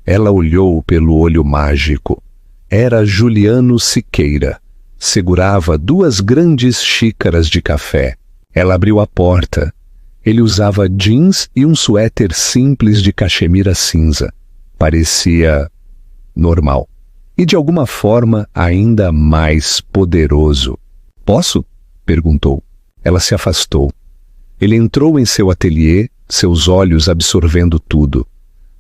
Ela olhou pelo olho mágico. Era Juliano Siqueira. Segurava 2 grandes xícaras de café. Ela abriu a porta. Ele usava jeans e um suéter simples de cachemira cinza. Parecia normal. E de alguma forma ainda mais poderoso. Posso? Perguntou. Ela se afastou. Ele entrou em seu ateliê, seus olhos absorvendo tudo.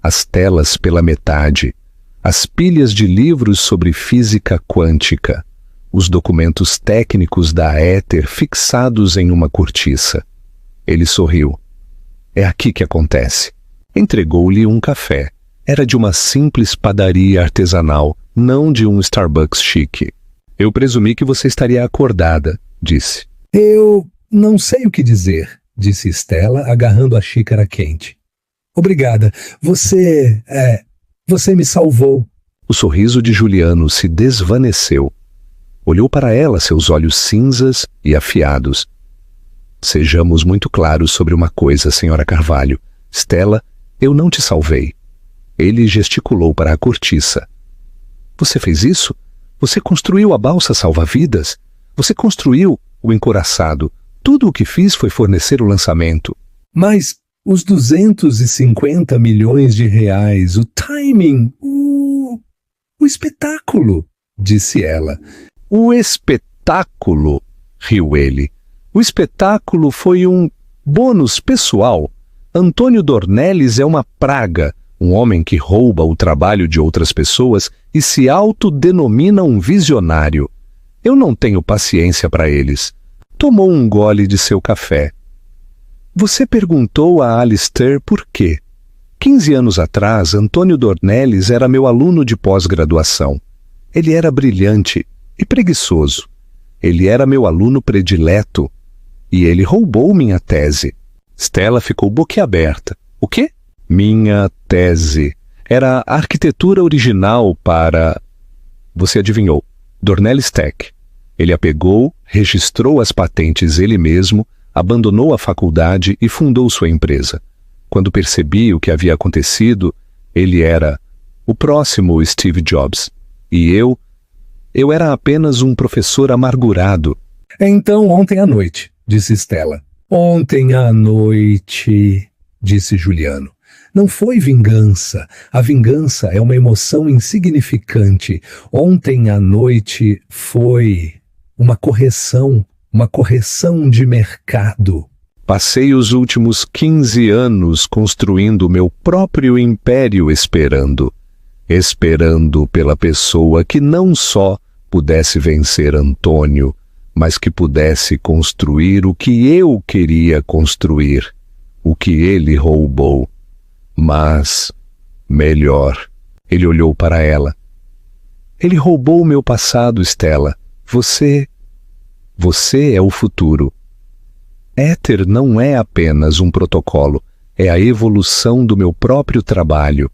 As telas pela metade, as pilhas de livros sobre física quântica, os documentos técnicos da Éter fixados em uma cortiça. Ele sorriu. É aqui que acontece. Entregou-lhe um café. Era de uma simples padaria artesanal, não de um Starbucks chique. Eu presumi que você estaria acordada, disse. Eu não sei o que dizer, disse Stella, agarrando a xícara quente. Obrigada. Você me salvou. O sorriso de Juliano se desvaneceu. Olhou para ela, seus olhos cinzas e afiados. Sejamos muito claros sobre uma coisa, senhora Carvalho. Stella, eu não te salvei. Ele gesticulou para a cortiça. Você fez isso? Você construiu a balsa salva-vidas? Você construiu o encoraçado? Tudo o que fiz foi fornecer o lançamento. Mas os 250 milhões de reais, o timing, o espetáculo, disse ela. O espetáculo, riu ele. O espetáculo foi um bônus pessoal. Antônio Dornelles é uma praga, um homem que rouba o trabalho de outras pessoas e se autodenomina um visionário. Eu não tenho paciência para eles. Tomou um gole de seu café. Você perguntou a Alistair por quê. 15 anos atrás, Antônio Dornelles era meu aluno de pós-graduação. Ele era brilhante e preguiçoso. Ele era meu aluno predileto. E ele roubou minha tese. Stella ficou boquiaberta. O quê? Minha tese. Era a arquitetura original para... Você adivinhou. Dornelles Tech. Ele a pegou, registrou as patentes ele mesmo, abandonou a faculdade e fundou sua empresa. Quando percebi o que havia acontecido, ele era o próximo Steve Jobs. E eu era apenas um professor amargurado. Então, ontem à noite, disse Stella. Ontem à noite, disse Juliano. Não foi vingança. A vingança é uma emoção insignificante. Ontem à noite foi uma correção de mercado. Passei os últimos 15 anos construindo o meu próprio império esperando pela pessoa que não só pudesse vencer Antônio, mas que pudesse construir o que eu queria construir, o que ele roubou. Mas, melhor, ele olhou para ela. Ele roubou o meu passado, Stella. Você é o futuro. Éter não é apenas um protocolo, é a evolução do meu próprio trabalho.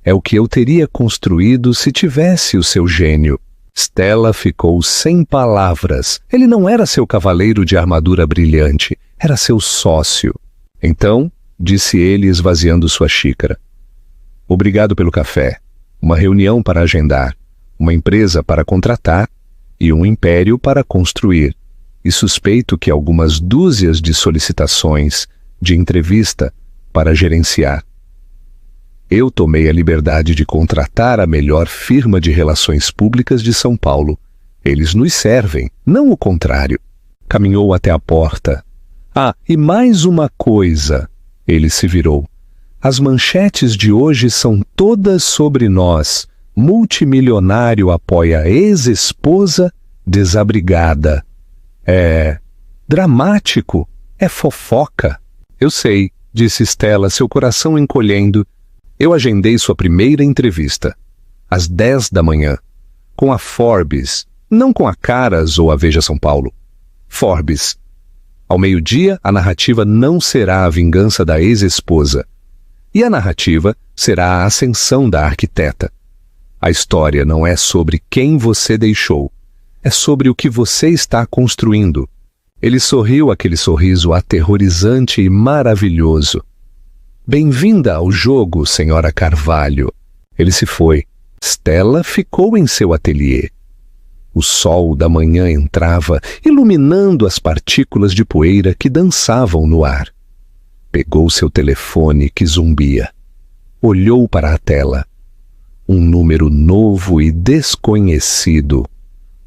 É o que eu teria construído se tivesse o seu gênio. Stella ficou sem palavras. Ele não era seu cavaleiro de armadura brilhante, era seu sócio. Então, disse ele esvaziando sua xícara. Obrigado pelo café. Uma reunião para agendar, uma empresa para contratar e um império para construir. E suspeito que algumas dúzias de solicitações de entrevista para gerenciar. Eu tomei a liberdade de contratar a melhor firma de relações públicas de São Paulo. Eles nos servem, não o contrário. Caminhou até a porta. E mais uma coisa. Ele se virou. As manchetes de hoje são todas sobre nós. Multimilionário apoia ex-esposa desabrigada. É dramático, É fofoca. Eu sei, disse Stella, seu coração encolhendo. Eu agendei sua primeira entrevista. Às 10 da manhã. Com a Forbes. Não com a Caras ou a Veja São Paulo. Forbes. Ao meio-dia, a narrativa não será a vingança da ex-esposa. E a narrativa será a ascensão da arquiteta. A história não é sobre quem você deixou. É sobre o que você está construindo. Ele sorriu aquele sorriso aterrorizante e maravilhoso. Bem-vinda ao jogo, senhora Carvalho. Ele se foi. Stella ficou em seu ateliê. O sol da manhã entrava, iluminando as partículas de poeira que dançavam no ar. Pegou seu telefone que zumbia. Olhou para a tela. Um número novo e desconhecido.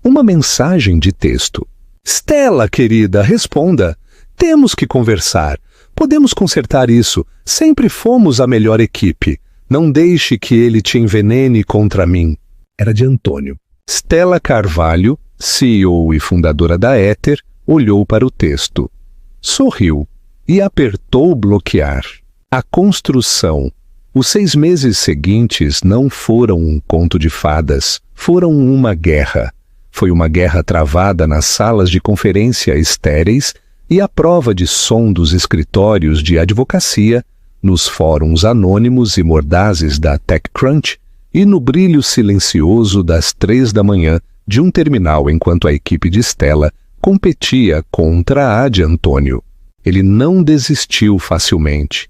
Uma mensagem de texto. Stella, querida, responda. Temos que conversar. Podemos consertar isso. Sempre fomos a melhor equipe. Não deixe que ele te envenene contra mim. Era de Antônio. Stella Carvalho, CEO e fundadora da Éter, olhou para o texto. Sorriu e apertou bloquear. A construção. Os 6 meses seguintes não foram um conto de fadas, foram uma guerra. Foi uma guerra travada nas salas de conferência estéreis e à prova de som dos escritórios de advocacia, nos fóruns anônimos e mordazes da TechCrunch e no brilho silencioso das 3 da manhã de um terminal enquanto a equipe de Stella competia contra a de Antônio. Ele não desistiu facilmente.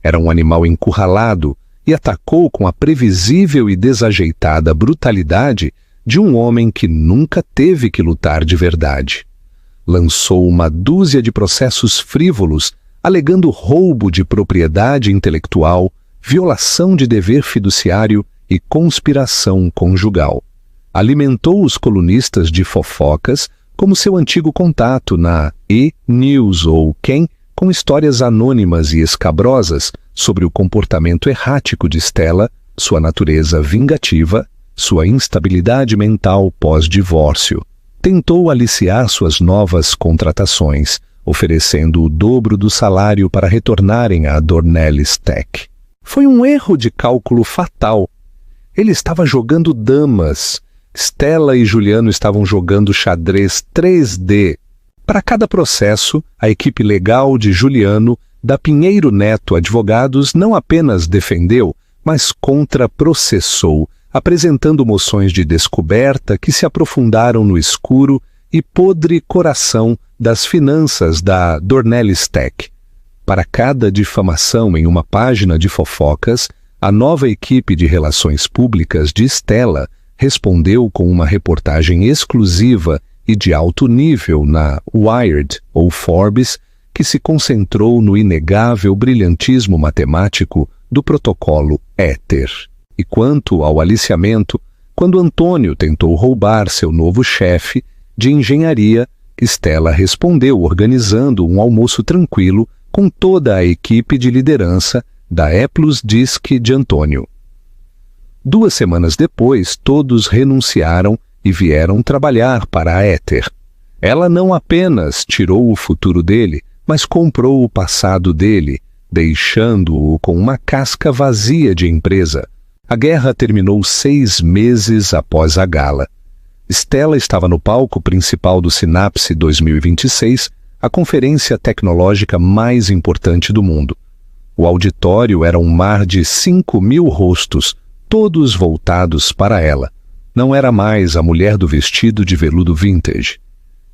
Era um animal encurralado e atacou com a previsível e desajeitada brutalidade de um homem que nunca teve que lutar de verdade. Lançou uma dúzia de processos frívolos, alegando roubo de propriedade intelectual, violação de dever fiduciário e conspiração conjugal. Alimentou os colunistas de fofocas como seu antigo contato na E! News ou Quem, com histórias anônimas e escabrosas sobre o comportamento errático de Stella, sua natureza vingativa, sua instabilidade mental pós-divórcio. Tentou aliciar suas novas contratações, oferecendo o dobro do salário para retornarem à Dornelles Tech. Foi um erro de cálculo fatal. Ele estava jogando damas. Stella e Juliano estavam jogando xadrez 3D. Para cada processo, a equipe legal de Juliano, da Pinheiro Neto Advogados, não apenas defendeu, mas contraprocessou, apresentando moções de descoberta que se aprofundaram no escuro e podre coração das finanças da Dornelles Tech. Para cada difamação em uma página de fofocas, a nova equipe de relações públicas de Stella respondeu com uma reportagem exclusiva e de alto nível na Wired ou Forbes, que se concentrou no inegável brilhantismo matemático do protocolo Éter. E quanto ao aliciamento, quando Antônio tentou roubar seu novo chefe de engenharia, Stella respondeu organizando um almoço tranquilo com toda a equipe de liderança da Eplus Disc de Antônio. 2 semanas depois, todos renunciaram e vieram trabalhar para a Éter. Ela não apenas tirou o futuro dele, mas comprou o passado dele, deixando-o com uma casca vazia de empresa. A guerra terminou 6 meses após a gala. Stella estava no palco principal do Synapse 2026, a conferência tecnológica mais importante do mundo. O auditório era um mar de 5.000 rostos, todos voltados para ela. Não era mais a mulher do vestido de veludo vintage.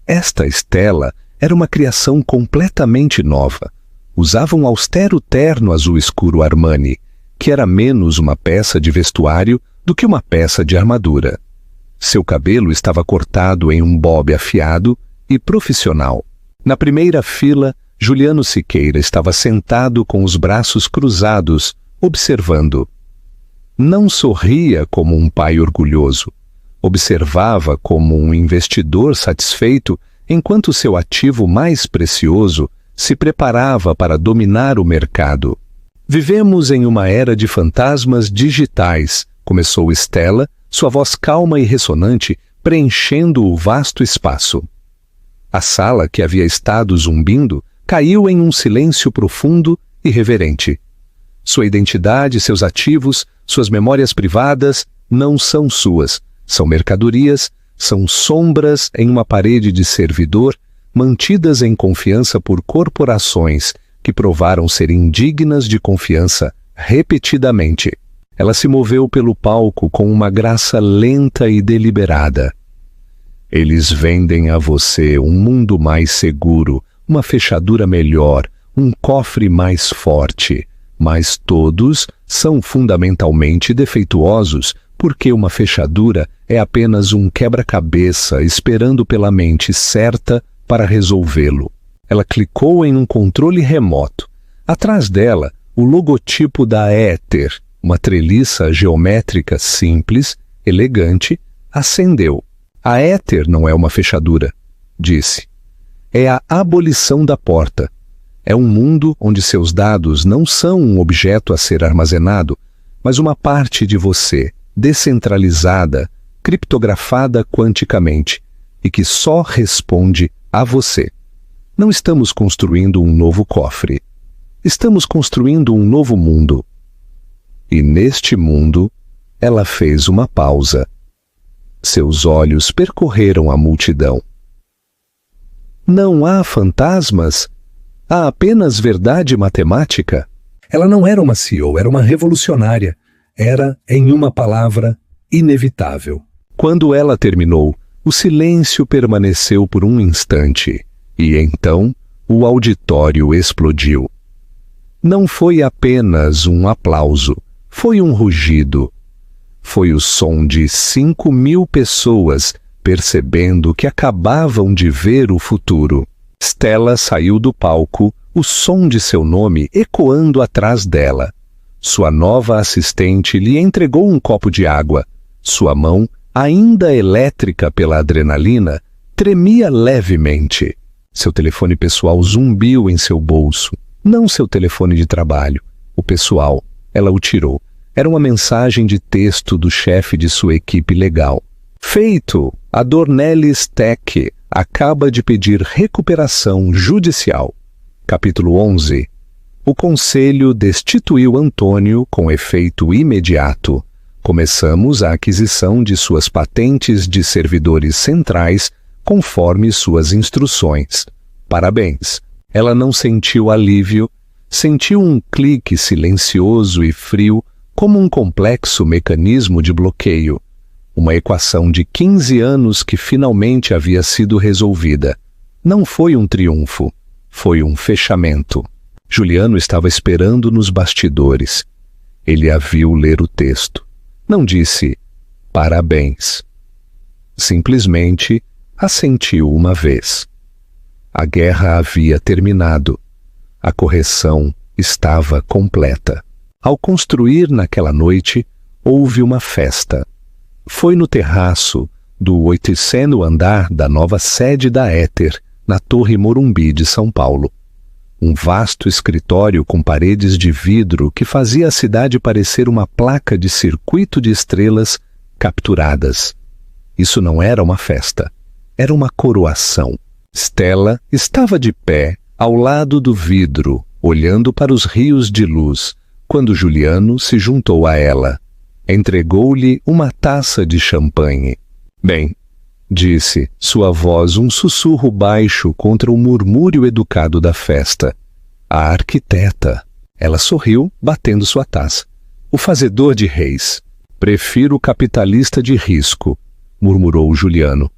Esta Stella era uma criação completamente nova. Usava um austero terno azul escuro Armani, que era menos uma peça de vestuário do que uma peça de armadura. Seu cabelo estava cortado em um bob afiado e profissional. Na primeira fila, Juliano Siqueira estava sentado com os braços cruzados, observando. Não sorria como um pai orgulhoso. Observava como um investidor satisfeito enquanto seu ativo mais precioso se preparava para dominar o mercado. Vivemos em uma era de fantasmas digitais, começou Stella, sua voz calma e ressonante preenchendo o vasto espaço. A sala, que havia estado zumbindo, caiu em um silêncio profundo e reverente. Sua identidade, seus ativos, suas memórias privadas não são suas, são mercadorias, são sombras em uma parede de servidor, mantidas em confiança por corporações que provaram ser indignas de confiança repetidamente. Ela se moveu pelo palco com uma graça lenta e deliberada. Eles vendem a você um mundo mais seguro, uma fechadura melhor, um cofre mais forte, mas todos são fundamentalmente defeituosos, porque uma fechadura é apenas um quebra-cabeça esperando pela mente certa para resolvê-lo. Ela clicou em um controle remoto. Atrás dela, o logotipo da Éter, uma treliça geométrica simples, elegante, acendeu. A Éter não é uma fechadura, disse. É a abolição da porta. É um mundo onde seus dados não são um objeto a ser armazenado, mas uma parte de você, descentralizada, criptografada quanticamente, e que só responde a você. Não estamos construindo um novo cofre. Estamos construindo um novo mundo. E neste mundo, ela fez uma pausa. Seus olhos percorreram a multidão. Não há fantasmas? Há apenas verdade matemática? Ela não era uma CEO, era uma revolucionária. Era, em uma palavra, inevitável. Quando ela terminou, o silêncio permaneceu por um instante, e então o auditório explodiu. Não foi apenas um aplauso, foi um rugido. Foi o som de 5.000 pessoas percebendo que acabavam de ver o futuro. Stella saiu do palco, o som de seu nome ecoando atrás dela. Sua nova assistente lhe entregou um copo de água. Sua mão, ainda elétrica pela adrenalina, tremia levemente. Seu telefone pessoal zumbiu em seu bolso. Não seu telefone de trabalho. O pessoal. Ela o tirou. Era uma mensagem de texto do chefe de sua equipe legal. Feito! A Dornelles Tech acaba de pedir recuperação judicial. Capítulo 11. O Conselho destituiu Antônio com efeito imediato. Começamos a aquisição de suas patentes de servidores centrais conforme suas instruções. Parabéns! Ela não sentiu alívio, sentiu um clique silencioso e frio como um complexo mecanismo de bloqueio. Uma equação de 15 anos que finalmente havia sido resolvida. Não foi um triunfo, foi um fechamento. Juliano estava esperando nos bastidores. Ele a viu ler o texto. Não disse parabéns. Simplesmente assentiu uma vez. A guerra havia terminado. A correção estava completa. Ao construir naquela noite, houve uma festa. Foi no terraço do 8º andar da nova sede da Éter, na Torre Morumbi de São Paulo. Um vasto escritório com paredes de vidro que fazia a cidade parecer uma placa de circuito de estrelas capturadas. Isso não era uma festa, era uma coroação. Stella estava de pé, ao lado do vidro, olhando para os rios de luz, quando Juliano se juntou a ela. Entregou-lhe uma taça de champanhe. Bem, disse, sua voz um sussurro baixo contra o murmúrio educado da festa. A arquiteta. Ela sorriu, batendo sua taça. O fazedor de reis. Prefiro o capitalista de risco, murmurou Juliano.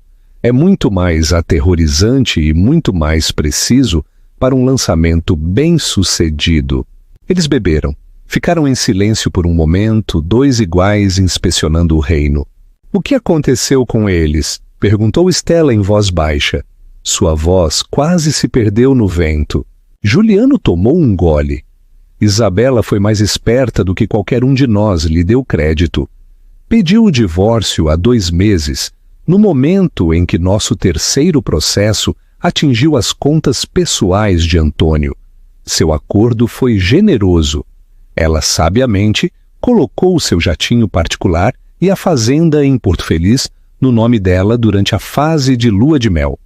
É muito mais aterrorizante e muito mais preciso para um lançamento bem-sucedido. Eles beberam. Ficaram em silêncio por um momento, dois iguais inspecionando o reino. O que aconteceu com eles? Perguntou Stella em voz baixa. Sua voz quase se perdeu no vento. Juliano tomou um gole. Isabela foi mais esperta do que qualquer um de nós lhe deu crédito. Pediu o divórcio há 2 meses, no momento em que nosso terceiro processo atingiu as contas pessoais de Antônio. Seu acordo foi generoso. Ela, sabiamente, colocou o seu jatinho particular e a fazenda em Porto Feliz no nome dela durante a fase de lua de mel.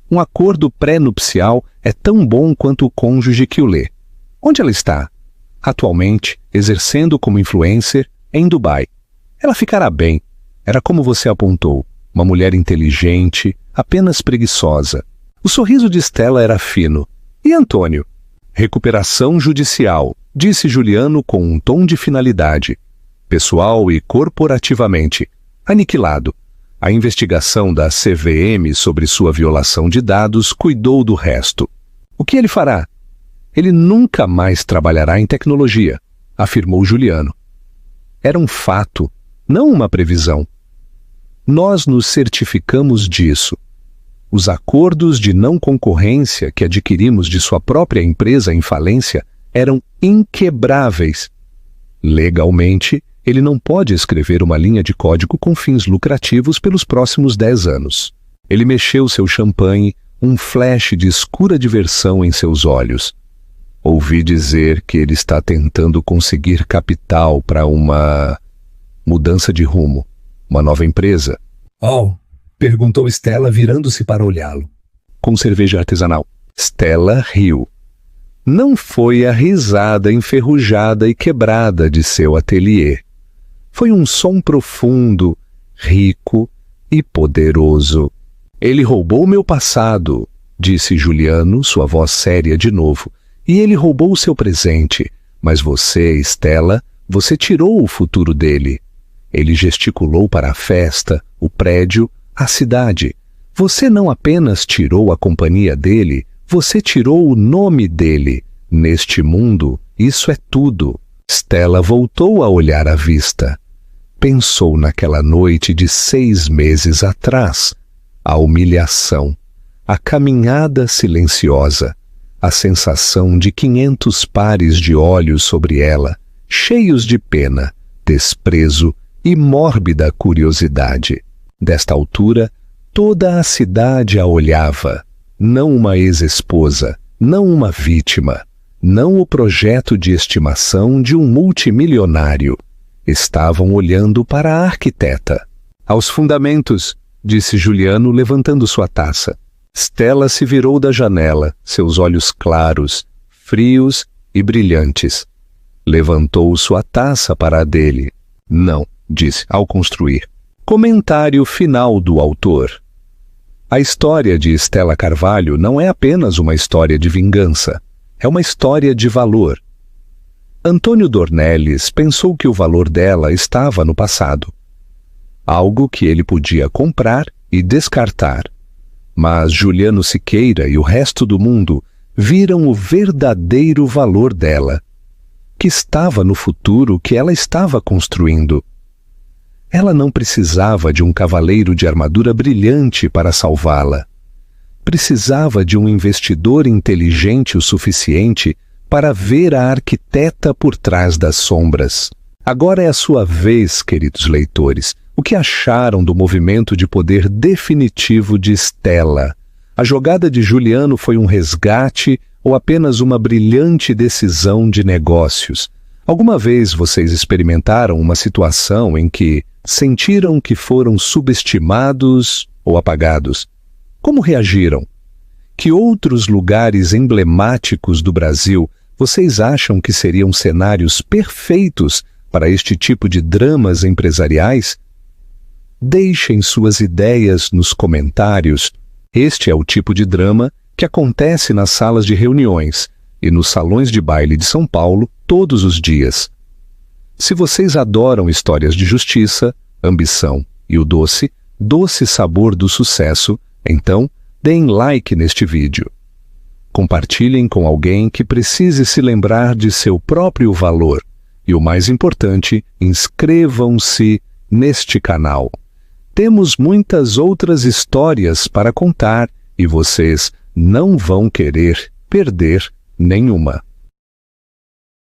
Um acordo pré-nupcial é tão bom quanto o cônjuge que o lê. Onde ela está? Atualmente, exercendo como influencer em Dubai. Ela ficará bem. Era como você apontou, uma mulher inteligente, apenas preguiçosa. O sorriso de Stella era fino. E Antônio? Recuperação judicial, disse Juliano com um tom de finalidade. Pessoal e corporativamente. Aniquilado. A investigação da CVM sobre sua violação de dados cuidou do resto. O que ele fará? Ele nunca mais trabalhará em tecnologia, afirmou Juliano. Era um fato, não uma previsão. Nós nos certificamos disso. Os acordos de não concorrência que adquirimos de sua própria empresa em falência eram inquebráveis. Legalmente, ele não pode escrever uma linha de código com fins lucrativos pelos próximos 10 anos. Ele mexeu seu champanhe, um flash de escura diversão em seus olhos. Ouvi dizer que ele está tentando conseguir capital para uma mudança de rumo, uma nova empresa. Oh, perguntou Stella virando-se para olhá-lo. Com cerveja artesanal. Stella riu. Não foi a risada enferrujada e quebrada de seu ateliê. Foi um som profundo, rico e poderoso. Ele roubou meu passado, disse Juliano, sua voz séria de novo, e ele roubou o seu presente. Mas você, Stella, você tirou o futuro dele. Ele gesticulou para a festa, o prédio, a cidade. Você não apenas tirou a companhia dele, você tirou o nome dele. Neste mundo, isso é tudo. Stella voltou a olhar à vista. Pensou naquela noite de 6 meses atrás. A humilhação, a caminhada silenciosa, a sensação de 500 pares de olhos sobre ela, cheios de pena, desprezo e mórbida curiosidade. Desta altura, toda a cidade a olhava, não uma ex-esposa, não uma vítima, não o projeto de estimação de um multimilionário. Estavam olhando para a arquiteta. Aos fundamentos, disse Juliano, levantando sua taça. Stella se virou da janela, seus olhos claros, frios e brilhantes. Levantou sua taça para a dele. Não, disse, ao construir. Comentário final do autor. A história de Stella Carvalho não é apenas uma história de vingança. É uma história de valor. Antônio Dornelles pensou que o valor dela estava no passado. Algo que ele podia comprar e descartar. Mas Juliano Siqueira e o resto do mundo viram o verdadeiro valor dela, que estava no futuro que ela estava construindo. Ela não precisava de um cavaleiro de armadura brilhante para salvá-la. Precisava de um investidor inteligente o suficiente para ver a arquiteta por trás das sombras. Agora é a sua vez, queridos leitores. O que acharam do movimento de poder definitivo de Stella? A jogada de Juliano foi um resgate ou apenas uma brilhante decisão de negócios? Alguma vez vocês experimentaram uma situação em que sentiram que foram subestimados ou apagados? Como reagiram? Que outros lugares emblemáticos do Brasil vocês acham que seriam cenários perfeitos para este tipo de dramas empresariais? Deixem suas ideias nos comentários. Este é o tipo de drama que acontece nas salas de reuniões e nos salões de baile de São Paulo todos os dias. Se vocês adoram histórias de justiça, ambição e o doce sabor do sucesso, então deem like neste vídeo. Compartilhem com alguém que precise se lembrar de seu próprio valor. E o mais importante, inscrevam-se neste canal. Temos muitas outras histórias para contar e vocês não vão querer perder nenhuma.